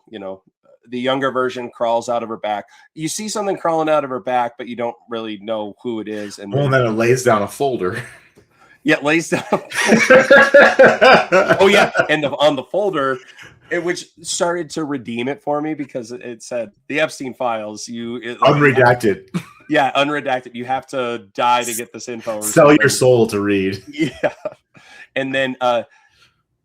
younger version crawls out of her back. You see something crawling out of her back, but you don't really know who it is. And then it lays down a folder. Yeah, it lays down. Oh yeah, and on the folder, which started to redeem it for me, because it said the Epstein files. Unredacted. Yeah, unredacted. You have to die to get this info. Sell your soul to read. Yeah, and then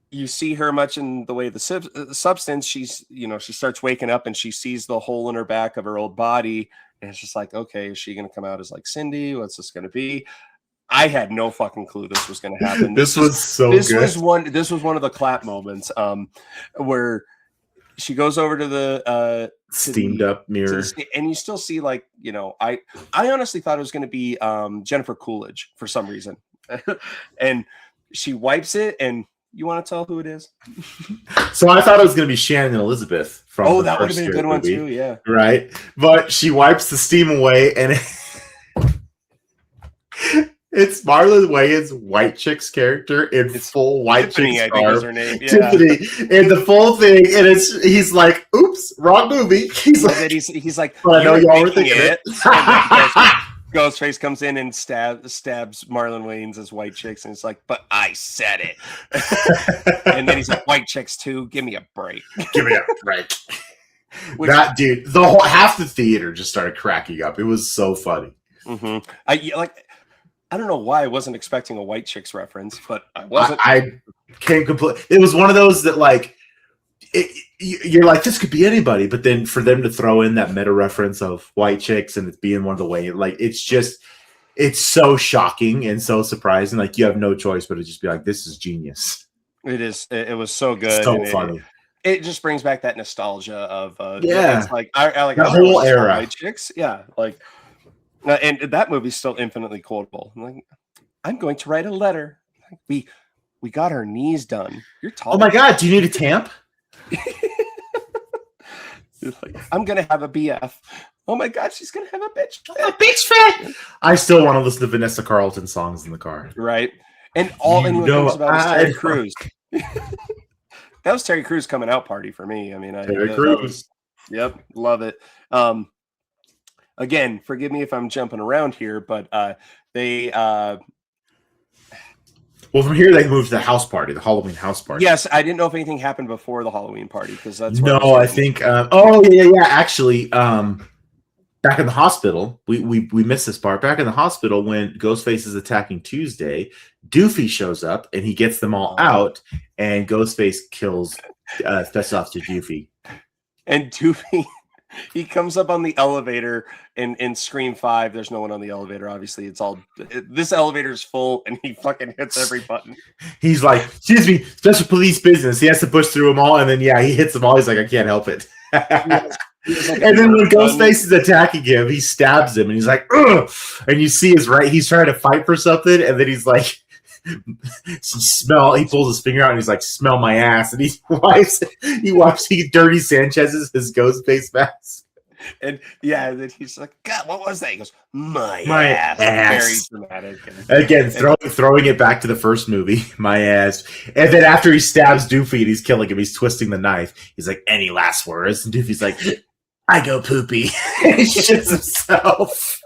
you see her much in the way of the substance. She's, she starts waking up, and she sees the hole in her back of her old body, and it's just like, okay, is she going to come out as like Cindy? What's this going to be? I had no fucking clue this was going to happen. This was good. This was one of the clap moments, where she goes over to the steamed up mirror, and you still see, like, I honestly thought it was going to be Jennifer Coolidge for some reason, and she wipes it, and you want to tell who it is? So I thought it was going to be Shannon Elizabeth from. Oh, that would have been a good one too. Yeah, right. But she wipes the steam away, and it's Marlon Wayans' White Chick's character in full White Tiffany, Chick's I think is her name. Yeah. Tiffany, and the full thing, and he's like, "Oops, wrong movie." He's like, "But I know y'all were thinking it." Ghostface comes in and stabs Marlon Wayans as White Chicks, and it's like, but I said it. And then he's like, White Chicks too, give me a break. Give me a break. That dude, the whole half the theater just started cracking up. It was so funny. Mm-hmm. I don't know why I wasn't expecting a White Chicks reference, but I wasn't. I came complete. It was one of those that, like, you're like, this could be anybody, but then for them to throw in that meta reference of White Chicks and it's being one of the way, like, it's so shocking and so surprising. Like, you have no choice but to just be like, this is genius. It is. It was so good. So funny. It just brings back that nostalgia of it's like I like the whole era. White Chicks. Yeah, like, and that movie's still infinitely quotable. Like, I'm going to write a letter. We got our knees done. You're tall. Oh my god, do you need a tamp? Like, I'm gonna have a BF. Oh my god, she's gonna have a bitch. A bitch fit. I still want to listen to Vanessa Carlton songs in the car. Right. And all anyone thinks about is Terry Crews. That was Terry Crews coming out party for me. I mean, Terry Crews. Yep, love it. Again, forgive me if I'm jumping around here, but they well, from here they moved to the house party, the Halloween house party. Yes, I didn't know if anything happened before the Halloween party, because that's I think. Oh yeah. Actually, back in the hospital, we missed this part. Back in the hospital, when Ghostface is attacking Tuesday, Doofy shows up and he gets them all out, and Ghostface kills Officer Doofy. And Doofy, he comes up on the elevator in Scream 5. There's no one on the elevator. Obviously, this elevator is full, and he fucking hits every button. He's like, excuse me, special police business. He has to push through them all, and then he hits them all. He's like, I can't help it. And then when Ghostface is attacking him, he stabs him, and he's like, ugh! And you see he's trying to fight for something, and then he's like, he pulls his finger out, and he's like, smell my ass, and he dirty Sanchez's his Ghostface mask. And then he's like, God, what was that? He goes, my ass. Very dramatic. Again, throwing it back to the first movie, my ass. And then after he stabs Doofy and he's killing him, he's twisting the knife. He's like, any last words? And Doofy's like, I go poopy. And he shits himself.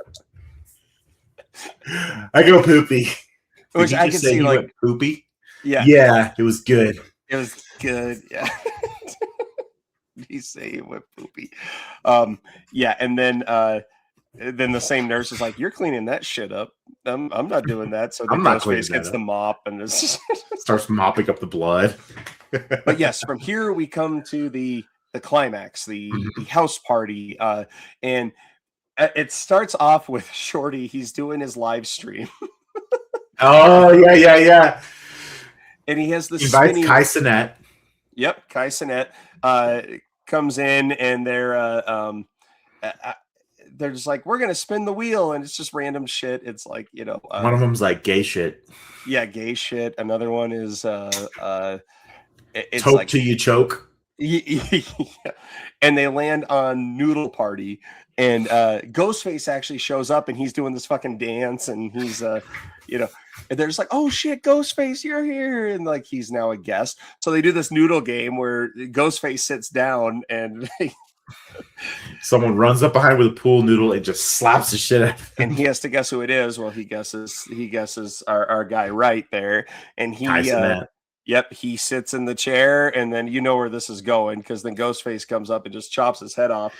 I go poopy. Which I can see, like, went poopy. Yeah. Yeah, it was good. It was good. Yeah. He say he went poopy. Yeah, and then the same nurse is like, "You're cleaning that shit up. I'm not doing that." So the Ghostface gets the mop and starts mopping up the blood. But yes, from here we come to the climax, the house party, and it starts off with Shorty. He's doing his live stream. Oh yeah. And he has the He invites spinning. Kai Cenat. Yep, Kai Cenat comes in, and they're just like, we're gonna spin the wheel, and it's just random shit. It's like, One of them's like gay shit. Yeah, gay shit. Another one is it's Toke like till you choke. yeah. And they land on Noodle Party, and Ghostface actually shows up, and he's doing this fucking dance, and he's and they're just like, oh shit, Ghostface, you're here, and like he's now a guest. So they do this noodle game where Ghostface sits down, and someone runs up behind with a pool noodle and just slaps the shit out of him. And he has to guess who it is. Well, he guesses our guy right there, and he yep, he sits in the chair, and then you know where this is going, because then Ghostface comes up and just chops his head off.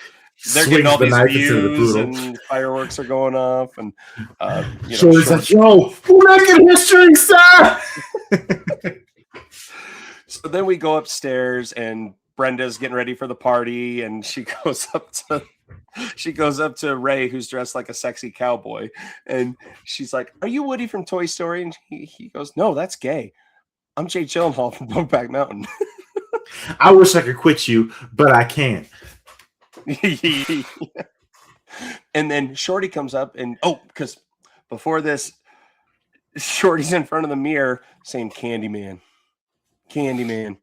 They're getting all these views, and fireworks are going off, and Shorty's like, "Yo, we're making history, sir." So then we go upstairs, and Brenda's getting ready for the party, and she goes up to Ray, who's dressed like a sexy cowboy, and she's like, "Are you Woody from Toy Story?" And he goes, "No, that's gay. I'm Jake Gyllenhaal from Brokeback Mountain." I wish I could quit you, but I can't. And then Shorty comes up, and because before this, Shorty's in front of the mirror saying Candyman, and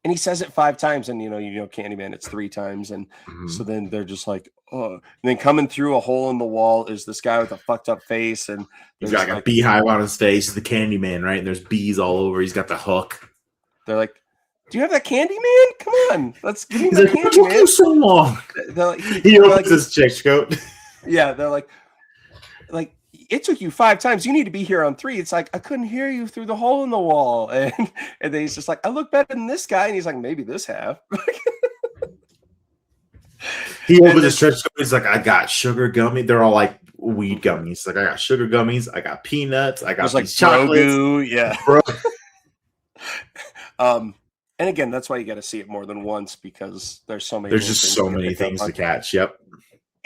he says it 5 times, and Candyman, it's 3 times, and so then they're just like, oh. And then coming through a hole in the wall is this guy with a fucked up face, and he's got like a beehive on his face, the Candyman, right? And there's bees all over. He's got the hook. They're like, "Do you have that Candyman? Come on, let's give me the Candyman." It took you so long. He opens his check coat. Yeah, they're like, it took you 5 times. You need to be here on 3. It's like, I couldn't hear you through the hole in the wall. And then he's just like, I look better than this guy. And he's like, maybe this half. He opens his stretch coat. He's like, I got sugar gummy. They're all like weed gummies. Like, I got sugar gummies. I got peanuts. I got like chocolates. Yeah. And again, that's why you got to see it more than once, because there's so many. There's just so many things to catch. Yep.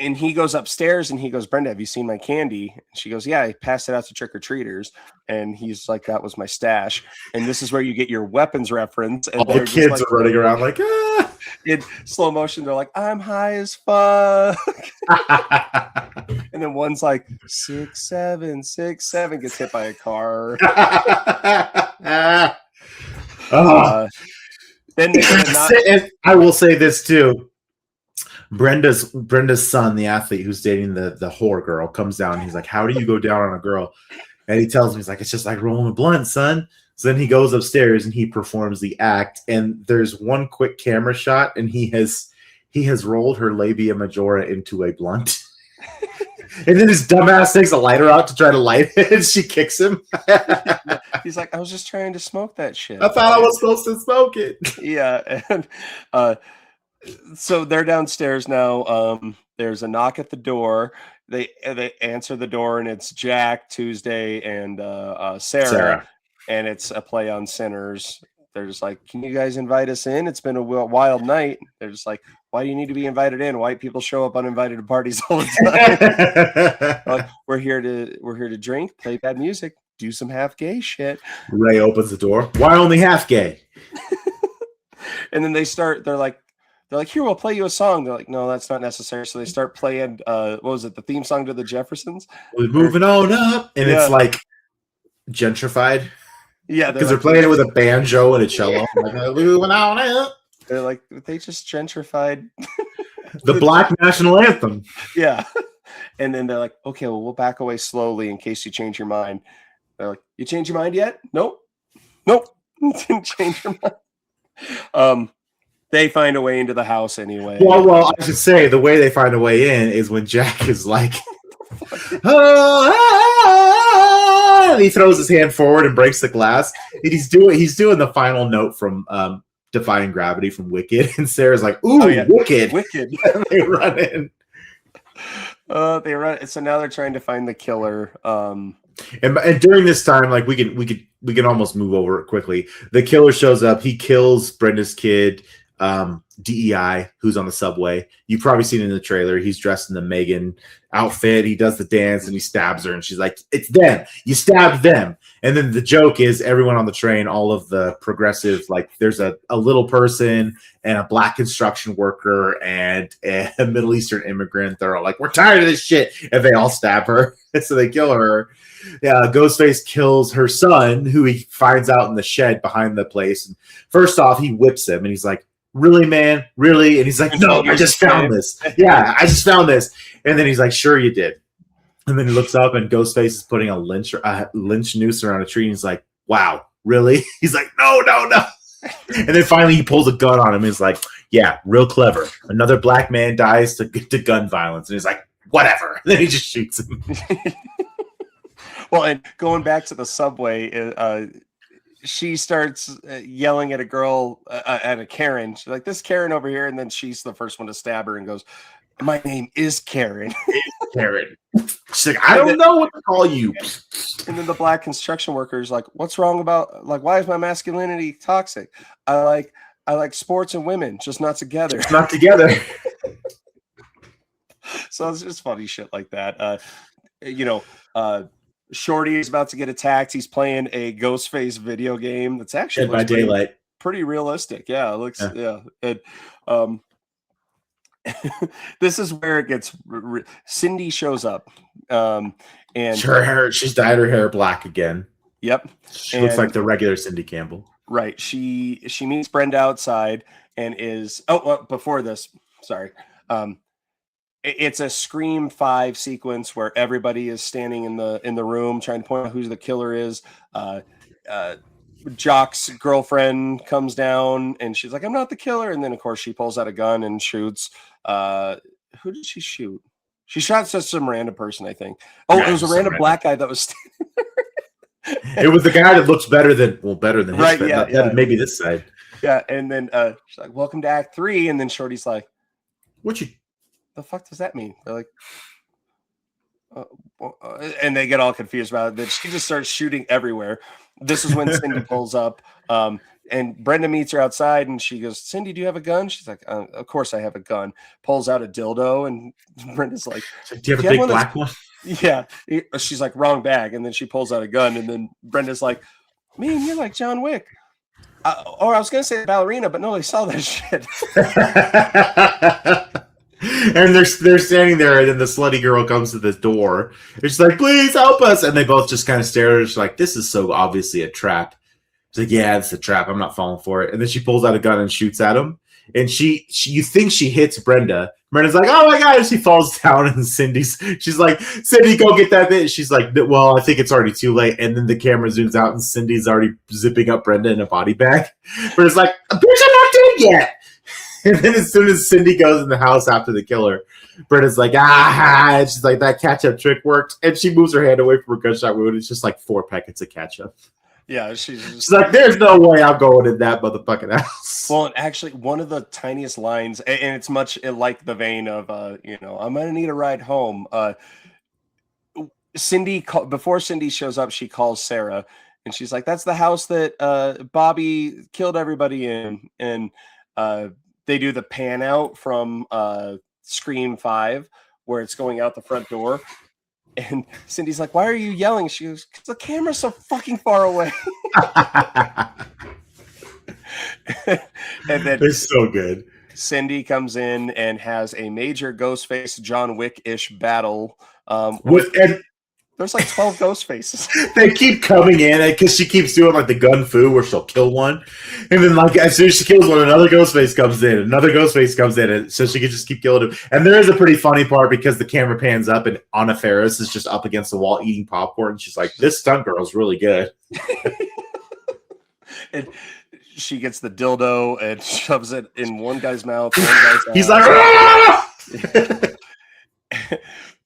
And he goes upstairs and he goes, "Brenda, have you seen my candy?" And she goes, "Yeah, I passed it out to trick-or-treaters." And he's like, "That was my stash." And this is where you get your weapons reference. And all the kids are running around like, ah. In slow motion, they're like, "I'm high as fuck." And then one's like, 6'7", 6'7", gets hit by a car. Then and I will say this too. Brenda's son, the athlete who's dating the whore girl, comes down and he's like, "How do you go down on a girl?" And he tells me, he's like, "It's just like rolling a blunt, son." So then he goes upstairs and he performs the act. And there's one quick camera shot, and he has rolled her labia majora into a blunt. And then his dumbass takes a lighter out to try to light it, and she kicks him. He's like, "I was just trying to smoke that shit. I thought I was supposed to smoke it." Yeah, and so they're downstairs now. There's a knock at the door. They answer the door, and it's Jack, Tuesday, and Sarah, and it's a play on Sinners. They're just like, "Can you guys invite us in? It's been a wild night." They're just like, "Why do you need to be invited in? White people show up uninvited to parties all the time." Like, we're here to drink, play bad music, do some half gay shit. Ray opens the door. "Why only half gay?" And then they're like, "Here, we'll play you a song." They're like, "No, that's not necessary." So they start playing, what was it, the theme song to the Jeffersons? We're moving on up. And it's like gentrified. Yeah. Because they're playing it with a banjo and a cello. Like, moving on up. They're like, they just gentrified the Black National Anthem. Yeah. And then they're like, "Okay, well, we'll back away slowly in case you change your mind." They're like, "You change your mind yet?" Nope. Didn't change your mind. They find a way into the house anyway. Well, I should say the way they find a way in is when Jack is like, and he throws his hand forward and breaks the glass. And he's doing the final note from Defying Gravity from Wicked, and Sarah's like, "Ooh, Wicked!" And they run in. They run. So now they're trying to find the killer. And during this time, like we can almost move over it quickly. The killer shows up. He kills Brenda's kid, DEI, who's on the subway. You've probably seen it in the trailer. He's dressed in the Megan outfit. He does the dance and he stabs her, and she's like, "It's them. You stabbed them." And then the joke is everyone on the train, all of the progressive, like there's a little person and a black construction worker and a Middle Eastern immigrant. They're all like, "We're tired of this shit," and they all stab her. And so they kill her. Yeah, Ghostface kills her son, who he finds out in the shed behind the place. And first off, he whips him, and he's like, "Really, man? Really?" And he's like, "No, I just found this. Yeah, I just found this." And then he's like, "Sure, you did." And then he looks up, and Ghostface is putting a lynch noose around a tree. And he's like, "Wow, really?" He's like, "No, no, no." And then finally, he pulls a gun on him. And he's like, "Yeah, real clever. Another black man dies to gun violence." And he's like, "Whatever." And then he just shoots him. Well, and going back to the subway, she starts yelling at a girl, at a Karen. She's like, "This Karen over here," and then she's the first one to stab her and goes, "My name is Karen." Karen. She's like, "I don't know what to call you." And then the black construction worker is like, "What's wrong about, like, why is my masculinity toxic? I like sports and women, just not together." Just not together. So it's just funny shit like that. Shorty is about to get attacked. He's playing a Ghostface video game that's actually Dead by Daylight. pretty realistic. Yeah, it looks And this is where it gets. Cindy shows up, and her hair. She's dyed her hair black again. Yep, She looks like the regular Cindy Campbell. Right. She meets Brenda outside and is before this. Sorry. It's a Scream 5 sequence where everybody is standing in the room trying to point out who the killer is. Jock's girlfriend comes down and she's like, "I'm not the killer." And then, of course, she pulls out a gun and shoots. Who did she shoot? She shot some random person, I think. Oh, yeah, it was a random black guy that was standing there. It was the guy that looks better than his right, friend. Yeah. Maybe this side. Yeah, and then she's like, "Welcome to Act 3." And then Shorty's like, "What the fuck does that mean?" They're like, and they get all confused about it. Then she just starts shooting everywhere. This is when Cindy pulls up, and Brenda meets her outside, and she goes, "Cindy, do you have a gun?" She's like, "Of course I have a gun." Pulls out a dildo, and Brenda's like, "Do you have a big black one?" Yeah. She's like, "Wrong bag," and then she pulls out a gun, and then Brenda's like, "Man, you're like John Wick." Or I was gonna say ballerina, but no, they saw that shit. And they're standing there, and then the slutty girl comes to the door. It's like, "Please help us!" And they both just kind of stare at her. She's like, "This is so obviously a trap." She's like, "Yeah, it's a trap. I'm not falling for it." And then she pulls out a gun and shoots at him. And you think she hits Brenda. Brenda's like, "Oh my god!" And she falls down, and she's like, "Cindy, go get that bitch." She's like, "Well, I think it's already too late." And then the camera zooms out, and Cindy's already zipping up Brenda in a body bag. Brenda's like, "Bitch, I'm not dead yet." And then as soon as Cindy goes in the house after the killer, Brenda's like, "Ah!" And she's like, "That ketchup trick worked." And she moves her hand away from her gunshot wound. It's just like 4 packets of ketchup. Yeah, she's like, "There's no way I'm going in that motherfucking house." Well, and actually, one of the tiniest lines, and it's much like the vein of, "I'm gonna need a ride home." Cindy, before Cindy shows up, she calls Sarah, and she's like, "That's the house that Bobby killed everybody in." And they do the pan out from Scream 5, where it's going out the front door. And Cindy's like, "Why are you yelling?" She goes, "'Cause the camera's so fucking far away." And then it's so good. Cindy comes in and has a major Ghostface John Wick-ish battle. There's like 12 ghost faces. They keep coming in because she keeps doing like the gun fu where she'll kill one. And then like as soon as she kills one, another ghost face comes in. And so she can just keep killing him. And there is a pretty funny part because the camera pans up and Anna Faris is just up against the wall eating popcorn. And she's like, "This stunt girl is really good." And she gets the dildo and shoves it in one guy's mouth. One guy's He's like, "Ah!"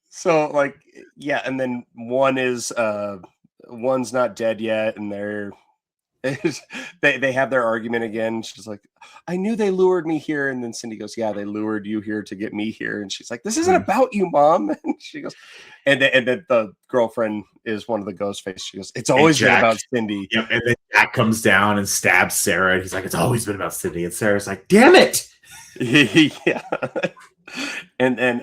So like, yeah, and then one's not dead yet, and they have their argument again. She's like, I knew they lured me here. And then Cindy goes, yeah, they lured you here to get me here. And she's like, this isn't about you, Mom. And she goes, and then the girlfriend is one of the ghost face. She goes, it's always been about Cindy. Yep. And then Jack comes down and stabs Sarah. And he's like, it's always been about Cindy. And Sarah's like, damn it. Yeah. And then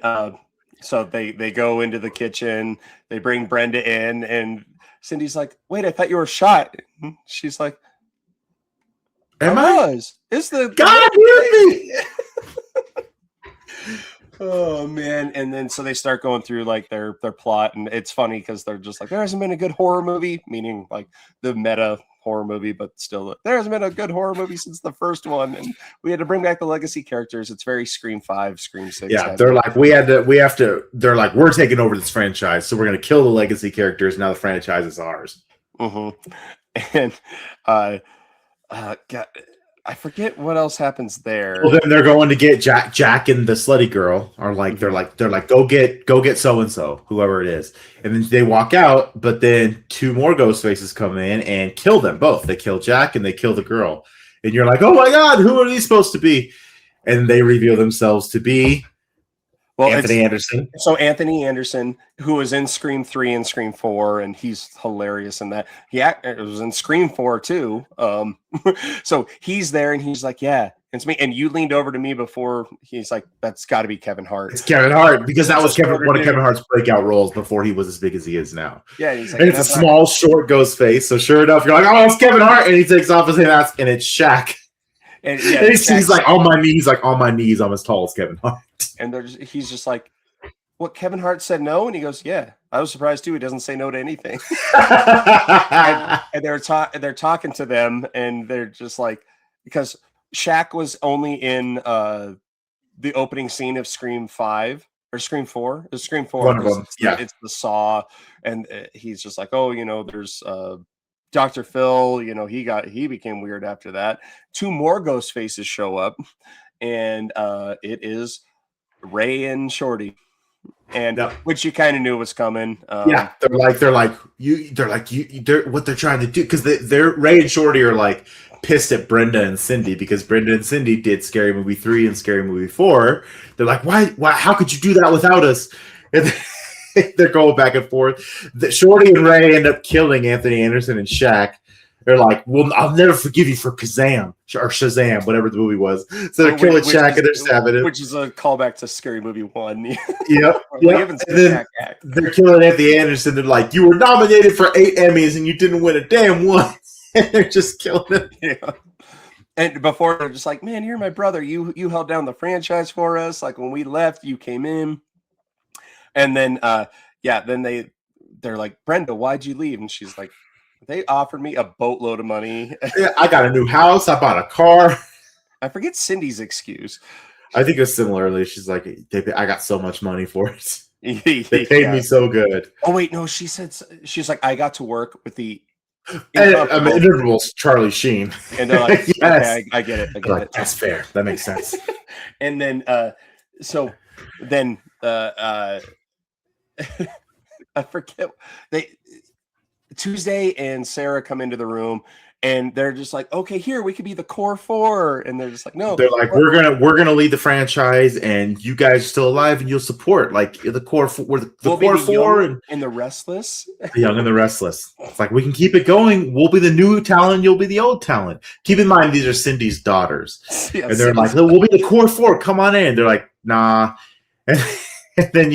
so they go into the kitchen. They bring Brenda in, and Cindy's like, wait, I thought you were shot. She's like, Am I I? was. It's the God hear me. Oh man. And then so they start going through like their plot, and it's funny because they're just like, there hasn't been a good horror movie, meaning like the meta horror movie, but still there hasn't been a good horror movie since the first one, and we had to bring back the legacy characters. It's very Scream 5, Scream 6. Yeah, they're like, we have to they're like, we're taking over this franchise, so we're gonna kill the legacy characters. Now the franchise is ours. And God, I forget what else happens there. Well, then they're going to get Jack and the slutty girl are like, they're like, go get so-and-so, whoever it is. And then they walk out, but then two more ghost faces come in and kill them both. They kill Jack and they kill the girl. And you're like, oh my God, who are these supposed to be? And they reveal themselves to be Anthony Anderson. So Anthony Anderson, who was in Scream 3 and Scream 4, and he's hilarious in that. It was in Scream 4 too. So he's there, and he's like, yeah, it's me. And you leaned over to me before. He's like, that's got to be Kevin Hart. It's Kevin Hart, because that was one of Kevin Hart's breakout roles before he was as big as he is now. Yeah, he's like, and it's a small, short ghost face. So sure enough, you're like, oh, it's Kevin Hart, and he takes off his mask, and it's Shaq. And he's like on my knees, I'm as tall as Kevin Hart. And he's just like, what, Kevin Hart said no? And he goes, yeah. I was surprised too. He doesn't say no to anything. and they're talking to them, and they're just like, because Shaq was only in the opening scene of Scream 5 or Scream 4. It's Scream 4. One of them. Yeah. It's the saw. And he's just like, oh, there's Dr. Phil, he became weird after that. Two more ghost faces show up, and it is Ray and Shorty, and which you kind of knew was coming. Yeah, they're what they're trying to do, because they're Ray and Shorty are like pissed at Brenda and Cindy because Brenda and Cindy did Scary Movie 3 and Scary Movie 4. They're like, why? How could you do that without us? And they're going back and forth. Shorty and Ray end up killing Anthony Anderson and Shaq. They're like, well, I'll never forgive you for Kazam or Shazam, whatever the movie was. So they're killing Shaq and they're stabbing him. Which is a callback to Scary Movie 1. Yep. And then they're killing Anthony Anderson. They're like, you were nominated for 8 Emmys and you didn't win a damn one. And they're just killing him. Yeah. And before, they're just like, man, you're my brother. You held down the franchise for us. Like when we left, you came in. And then, then they're like, Brenda, why'd you leave? And she's like, they offered me a boatload of money. Yeah, I got a new house. I bought a car. I forget Cindy's excuse. I think it was similarly. She's like, I got so much money for it. They paid me so good. Oh, wait, no, she's like, I got to work with the Intervals, Charlie Sheen. And they're like, yes. Okay, I get it. That's fair. That makes sense. And then, I forget, Tuesday and Sarah come into the room, and they're just like, okay, here, we could be the core 4. And they're just like, no. They're like, we're gonna lead the franchise, and you guys are still alive, and you'll support like the core 4. We're the core 4 and the restless. The young and the restless. It's like, we can keep it going. We'll be the new talent. You'll be the old talent. Keep in mind, these are Cindy's daughters. Yeah, and they're like, we'll be the core 4. Come on in. They're like, nah. And then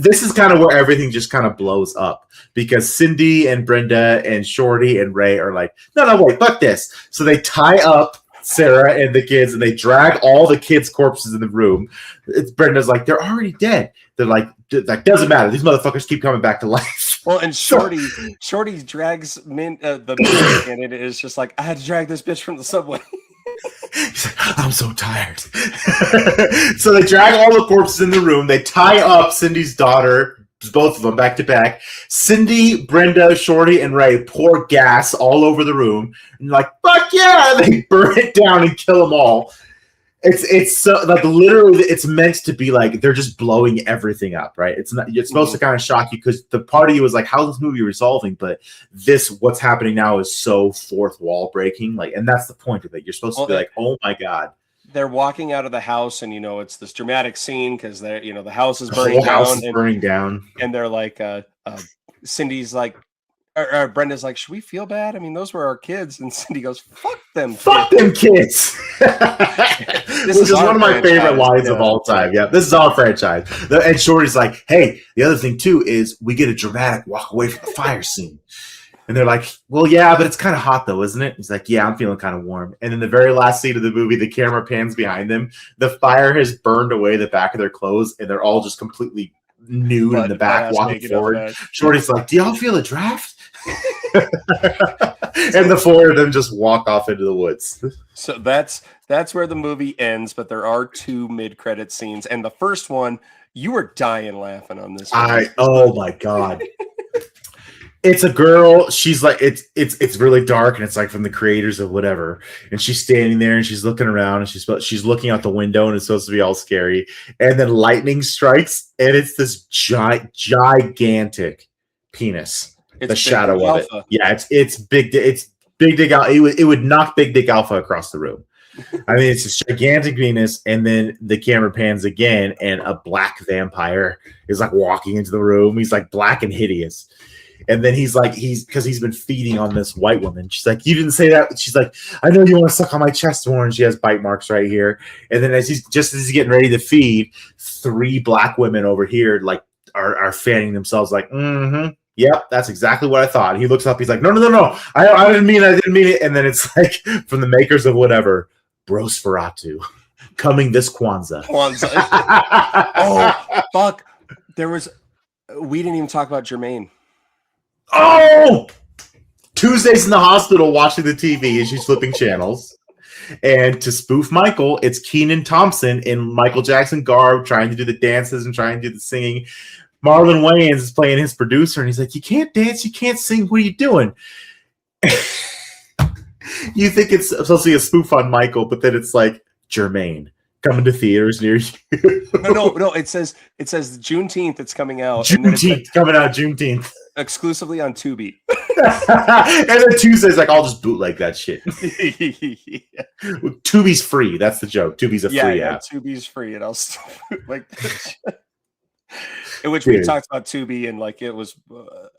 this is kind of where everything just kind of blows up, because Cindy and Brenda and Shorty and Ray are like, no, wait, fuck this. So they tie up Sarah and the kids, and they drag all the kids' corpses in the room. Brenda's like, they're already dead. They're like, doesn't matter. These motherfuckers keep coming back to life. Well, and Shorty drags the man, and it is just like, I had to drag this bitch from the subway. He's like, I'm so tired. So they drag all the corpses in the room. They tie up Cindy's daughter, both of them back to back. Cindy, Brenda, Shorty, and Ray pour gas all over the room. And like, fuck yeah! They burn it down and kill them all. It's so like literally it's meant to be like they're just blowing everything up, right? It's not it's supposed to kind of shock you because the party was like, how's this movie resolving? But this what's happening now is so fourth wall breaking, like, and that's the point of it. You're supposed to be like, oh my god. They're walking out of the house, and it's this dramatic scene because they the house is The burning whole house down, is burning down. and they're like, Cindy's like, or Brenda's like, should we feel bad? I mean, those were our kids, and Cindy goes, "Fuck them, Fuck them kids." This is one of my favorite lines of all time. Yeah, this is our franchise. And Shorty's like, "Hey, the other thing too is we get a dramatic walk away from the fire scene." And they're like, well, yeah, but it's kind of hot though, isn't it? He's like, yeah, I'm feeling kind of warm. And then the very last scene of the movie, the camera pans behind them. The fire has burned away the back of their clothes, and they're all just completely nude in the back, walking forward. Shorty's like, do y'all feel a draft? And the four of them just walk off into the woods. So that's where the movie ends, but there are two mid-credit scenes. And the first one, you were dying laughing on this one. Oh my God. It's a girl. She's like, it's really dark, and it's like from the creators of whatever. And she's standing there, and she's looking around, and she's looking out the window, and it's supposed to be all scary. And then lightning strikes, and it's this gigantic penis. It's the shadow of Alpha. it. Yeah, it's big. It's Big Dick Alpha. It would knock Big Dick Alpha across the room. I mean, it's this gigantic penis, and then the camera pans again, and a black vampire is like walking into the room. He's like black and hideous. And then he's because he's been feeding on this white woman. She's like, you didn't say that. She's like, I know you want to suck on my chest more. And she has bite marks right here. And then as he's getting ready to feed, three black women over here like are fanning themselves like, yep, that's exactly what I thought. And he looks up, he's like, no. I didn't mean it. And then it's like from the makers of whatever, Brosferatu, coming this Kwanzaa. Oh, fuck. We didn't even talk about Jermaine. Oh, Tuesday's in the hospital watching the TV and she's flipping channels. And to spoof Michael, it's Kenan Thompson in Michael Jackson garb trying to do the dances and trying to do the singing. Marlon Wayans is playing his producer, and he's like, you can't dance, you can't sing, what are you doing? You think it's supposed to be a spoof on Michael, but then it's like Jermaine coming to theaters near you. No, it says Juneteenth it's coming out. Juneteenth. Exclusively on Tubi. And then Tuesday's like, I'll just bootleg that shit. Yeah. Tubi's free. That's the joke. Tubi's a free app. Tubi's free, and I'll still like in which we talked about Tubi, and like it was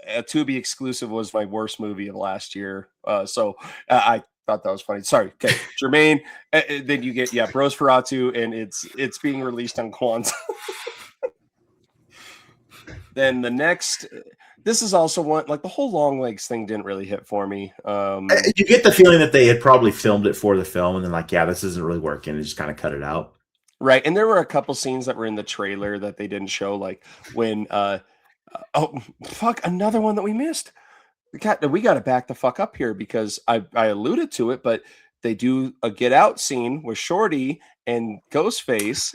a Tubi exclusive was my worst movie of last year. So I thought that was funny. Sorry. Okay. Jermaine, then you get Brosferatu, and it's being released on Kwanzaa. Then the next, this is also one, like the whole long legs thing didn't really hit for me. You get the feeling that they had probably filmed it for the film, and then like, yeah, this isn't really working, and just kind of cut it out. Right. And there were a couple scenes that were in the trailer that they didn't show, like when another one that we missed. We got to back the fuck up here because I alluded to it, but they do a Get Out scene with Shorty and Ghostface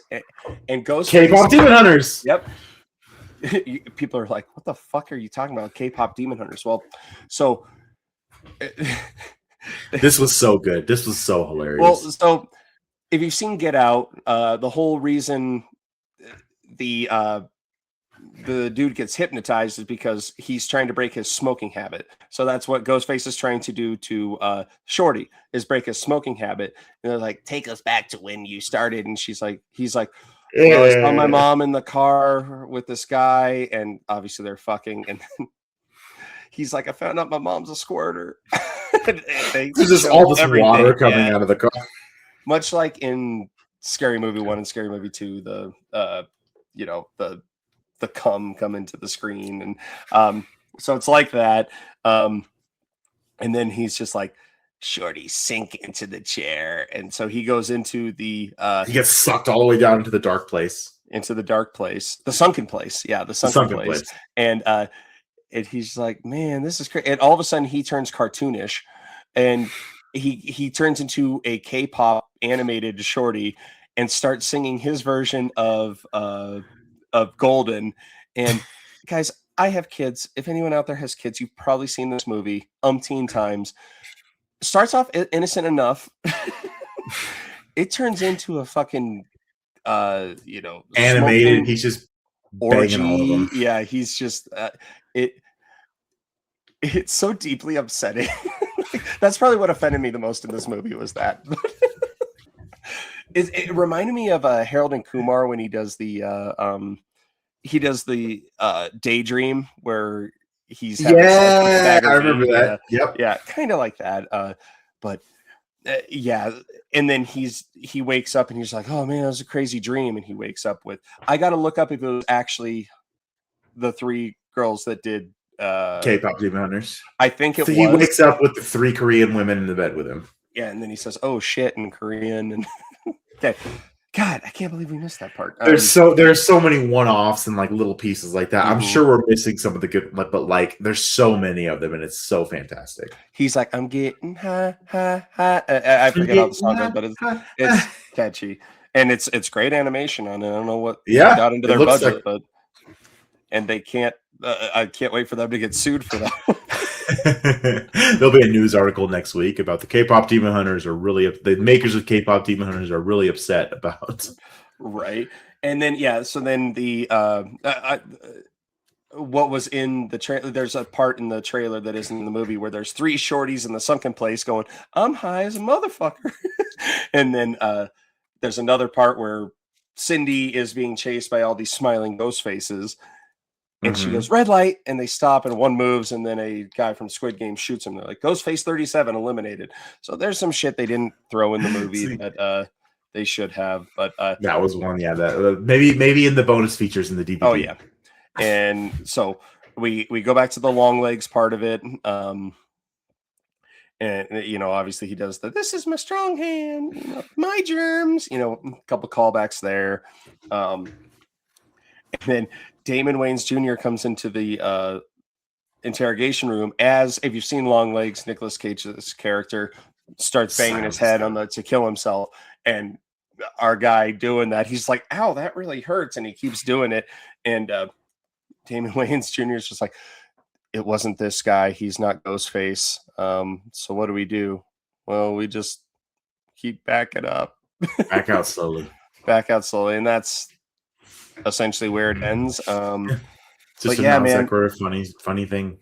and Ghostface. K-pop Demon Hunters. Yep. People are like, what the fuck are you talking about? K-pop Demon Hunters. Well, so this was so good. This was so hilarious. Well, so if you've seen Get Out, the whole reason the dude gets hypnotized is because he's trying to break his smoking habit. So that's what Ghostface is trying to do to Shorty, is break his smoking habit. And they're like, take us back to when you started. And he's like, well, I saw my mom in the car with this guy, and obviously they're fucking. And then he's like, I found out my mom's a squirter. There's just all this water coming out of the car. Much like in Scary Movie 1 and Scary Movie 2, the cum come into the screen. And so it's like that. And then he's just like, Shorty, sink into the chair. And so he goes into the he gets sucked all the way down into the dark place. The sunken place. Yeah, the sunken place. And he's like, man, this is crazy. And all of a sudden he turns cartoonish, and he turns into a K-pop animated Shorty and starts singing his version of Golden. And guys, I have kids. If anyone out there has kids, you've probably seen this movie umpteen times. Starts off innocent enough, it turns into a fucking Animated. smoking He's just banging all of them. orgy. Yeah, he's just it's so deeply upsetting. That's probably what offended me the most in this movie was that. It reminded me of Harold and Kumar when he does the daydream where he's having sex with the bag of I remember weed. that. Yep. Yeah, kind of like that. But yeah, and then he wakes up and he's like, "Oh man, that was a crazy dream." And he wakes up with, I got to look up if it was actually the 3 girls that did K-pop Demon Hunters. I think it was. He wakes up with the 3 Korean women in the bed with him. Yeah, and then he says, "Oh shit," in Korean, and okay. God, I can't believe we missed that part. There's so many one-offs and like little pieces like that. I'm sure we're missing some of the good, but like there's so many of them, and it's so fantastic. He's like, "I'm getting high, high, high." I forget how the song goes, but it's catchy, and it's great animation on it. I don't know what got into their budget, but they can't. I can't wait for them to get sued for that. There'll be a news article next week about the K-pop Demon Hunters the makers of K-pop Demon Hunters are really upset about. Right. And then so then the what was in the trailer, there's a part in the trailer that isn't in the movie where there's 3 shorties in the sunken place going, "I'm high as a motherfucker." And then there's another part where Cindy is being chased by all these smiling ghost faces. And she goes, "Red light," and they stop, and one moves, and then a guy from Squid Game shoots him. They're like, "Ghostface 37 eliminated." So there's some shit they didn't throw in the movie that they should have. But that was one, that maybe in the bonus features in the DVD. Oh yeah, and so we go back to the long legs part of it. And obviously he does "This is my strong hand, my germs." A couple callbacks there. And then Damon Wayans Jr. comes into the interrogation room as, if you've seen Long Legs, Nicolas Cage's character starts banging his head on to kill himself. And our guy doing that, he's like, "Ow, that really hurts." And he keeps doing it. And Damon Wayans Jr. is just like, "It wasn't this guy. He's not Ghostface. So what do we do?" "Well, we just keep backing up." Back out slowly. Back out slowly. And that's essentially where it ends. Just a man, funny thing.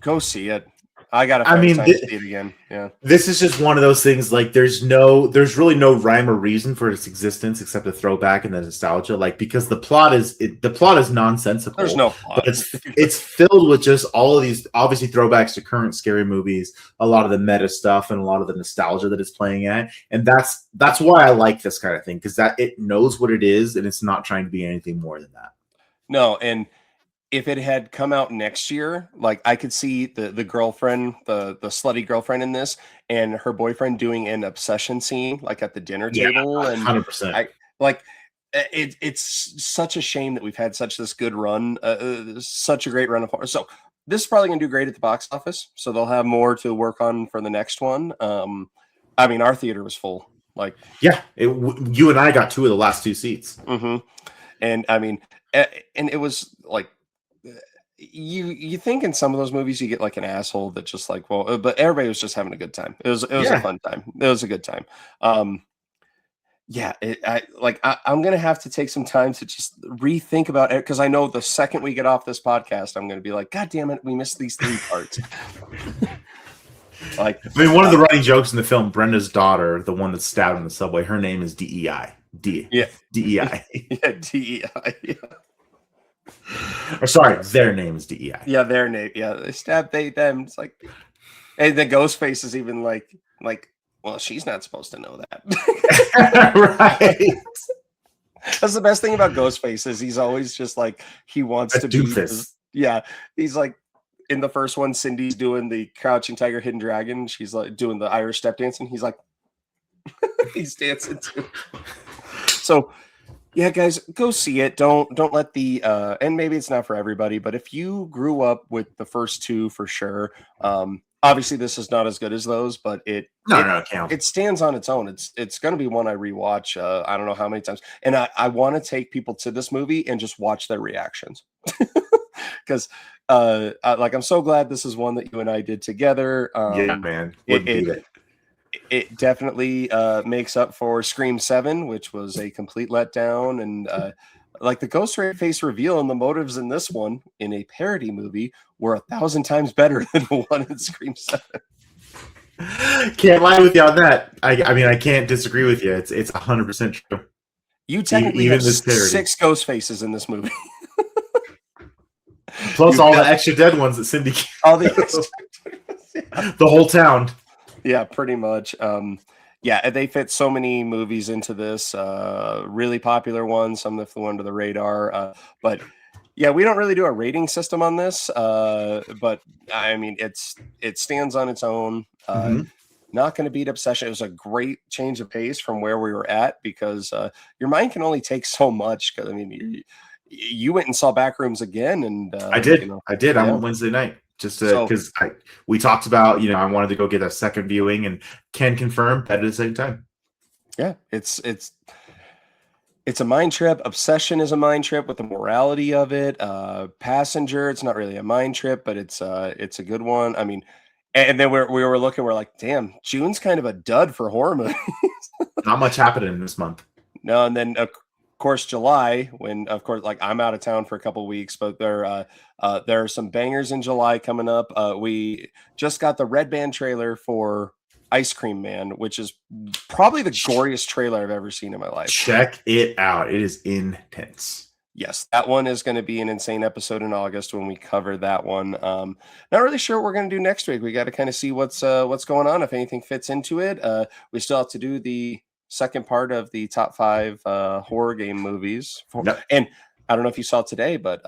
Go see it. I gotta find time to see it again. Yeah, this is just one of those things. Like, there's really no rhyme or reason for its existence except the throwback and the nostalgia. Like, because the plot is nonsensical. There's no plot. But it's filled with just all of these obviously throwbacks to current scary movies, a lot of the meta stuff, and a lot of the nostalgia that it's playing at. And that's why I like this kind of thing, because that it knows what it is and it's not trying to be anything more than that. No, and if it had come out next year, like, I could see the girlfriend, the slutty girlfriend in this, and her boyfriend doing an obsession scene, like at the dinner table. And 100%. It's such a shame that we've had this good run, such a great run of horror. So this is probably going to do great at the box office. So they'll have more to work on for the next one. I mean, our theater was full. Like, yeah, you and I got 2 of the last 2 seats. Mm-hmm. And I mean, and it was like, you think in some of those movies you get like an asshole that just like, well, but everybody was just having a good time. It was a fun time. It was a good time. I'm gonna have to take some time to just rethink about it, because I know the second we get off this podcast, I'm gonna be like, "God damn it, we missed these 3 parts." Like, I mean, one of the running jokes in the film, Brenda's daughter, the one that's stabbed in the subway, her name is DEI. DEI. Yeah, DEI. Yeah. Or sorry, their name is DEI. Yeah, their name. Yeah, they stabbed them. It's like, and the Ghostface is even like, well, she's not supposed to know that. Right. That's the best thing about Ghostface, is he's always just like, he wants to be. Yeah, he's like, in the first one, Cindy's doing the Crouching Tiger, Hidden Dragon. She's like doing the Irish step dance, and he's like, he's dancing too. So, yeah, guys, go see it. Don't let the and maybe it's not for everybody, but if you grew up with the first 2, for sure. Obviously this is not as good as those, but it stands on its own. It's going to be one I rewatch. I don't know how many times, and I want to take people to this movie and just watch their reactions, because I'm so glad this is one that you and I did together. Yeah, man. it definitely makes up for Scream 7, which was a complete letdown. And like the ghost face reveal and the motives in this one in a parody movie were 1,000 times better than the one in Scream 7. Can't lie with you on that. I mean, I can't disagree with you. It's 100% true. You technically Even have this parody. 6 ghost faces in this movie. Plus all the extra dead ones that Cindy All the the whole town. Yeah, pretty much. Yeah, they fit so many movies into this. Really popular ones, some that flew under the radar. But yeah, we don't really do a rating system on this. But I mean, it stands on its own. Not going to beat Obsession. It was a great change of pace from where we were at because your mind can only take so much. Because I mean, you went and saw Backrooms again, and I did. You know, I did on Wednesday night. Just because we talked about, I wanted to go get a second viewing, and can confirm that at the same time. Yeah, it's a mind trip. Obsession is a mind trip with the morality of it. Passenger, it's not really a mind trip, but it's a good one. I mean, and then we were looking, we're like, damn, June's kind of a dud for horror movies. Not much happening this month. No, and then of course July, when of course like I'm out of town for a couple of weeks, but there are some bangers in July coming up. We just got the Red Band trailer for Ice Cream Man, which is probably the goriest trailer I've ever seen in my life. Check it out. It is intense. Yes, that one is going to be an insane episode in August when we cover that one. Not really sure what we're going to do next week. We got to kind of see what's going on, if anything fits into it. We still have to do the second part of the top 5 horror game movies. And I don't know if you saw today, but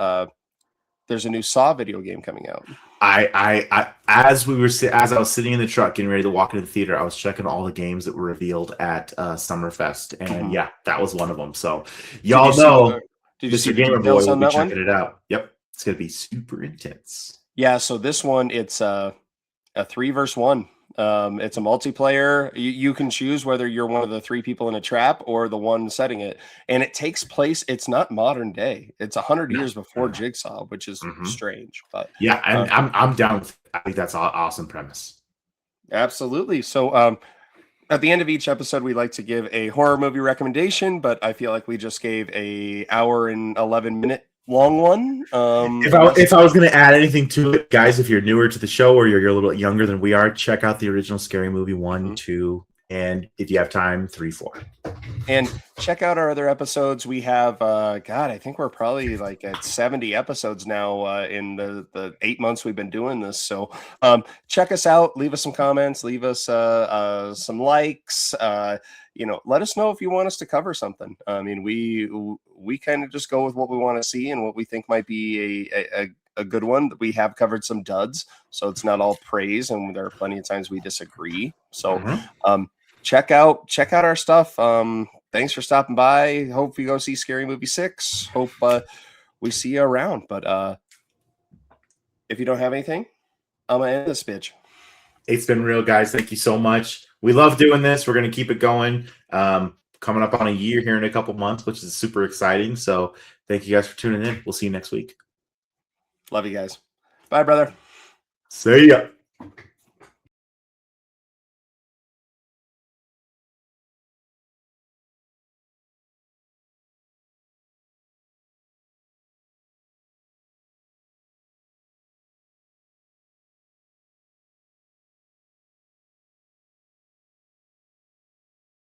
there's a new Saw video game coming out. As I was sitting in the truck getting ready to walk into the theater, I was checking all the games that were revealed at Summerfest, and yeah, that was one of them. So y'all know, Mr. Gamer Boy will be checking it out. Yep, it's gonna be super intense. Yeah, so this one, it's a 3 versus 1. It's a multiplayer. You can choose whether you're one of the 3 people in a trap or the one setting it, and it takes place. It's not modern day. It's 100 years before Jigsaw, which is strange. But yeah, and I'm down with it. I think that's an awesome premise. Absolutely. So at the end of each episode, we like to give a horror movie recommendation, but I feel like we just gave a hour and 11-minute long one. If I was going to add anything to it, guys, if you're newer to the show or you're a little bit younger than we are, check out the original Scary Movie 1, 2, and if you have time, 3, 4. And check out our other episodes. We have, I think we're probably like at 70 episodes now in the 8 months we've been doing this. So check us out. Leave us some comments. Leave us some likes. Let us know if you want us to cover something. I mean, we kind of just go with what we want to see and what we think might be a good one. We have covered some duds, so it's not all praise, and there are plenty of times we disagree. So check out our stuff. Thanks for stopping by. Hope you go see Scary Movie 6. Hope we see you around. But if you don't have anything, I'm gonna end this bitch. It's been real, guys. Thank you so much. We love doing this. We're going to keep it going. Coming up on a year here in a couple months, which is super exciting. So thank you guys for tuning in. We'll see you next week. Love you guys. Bye, brother. See ya.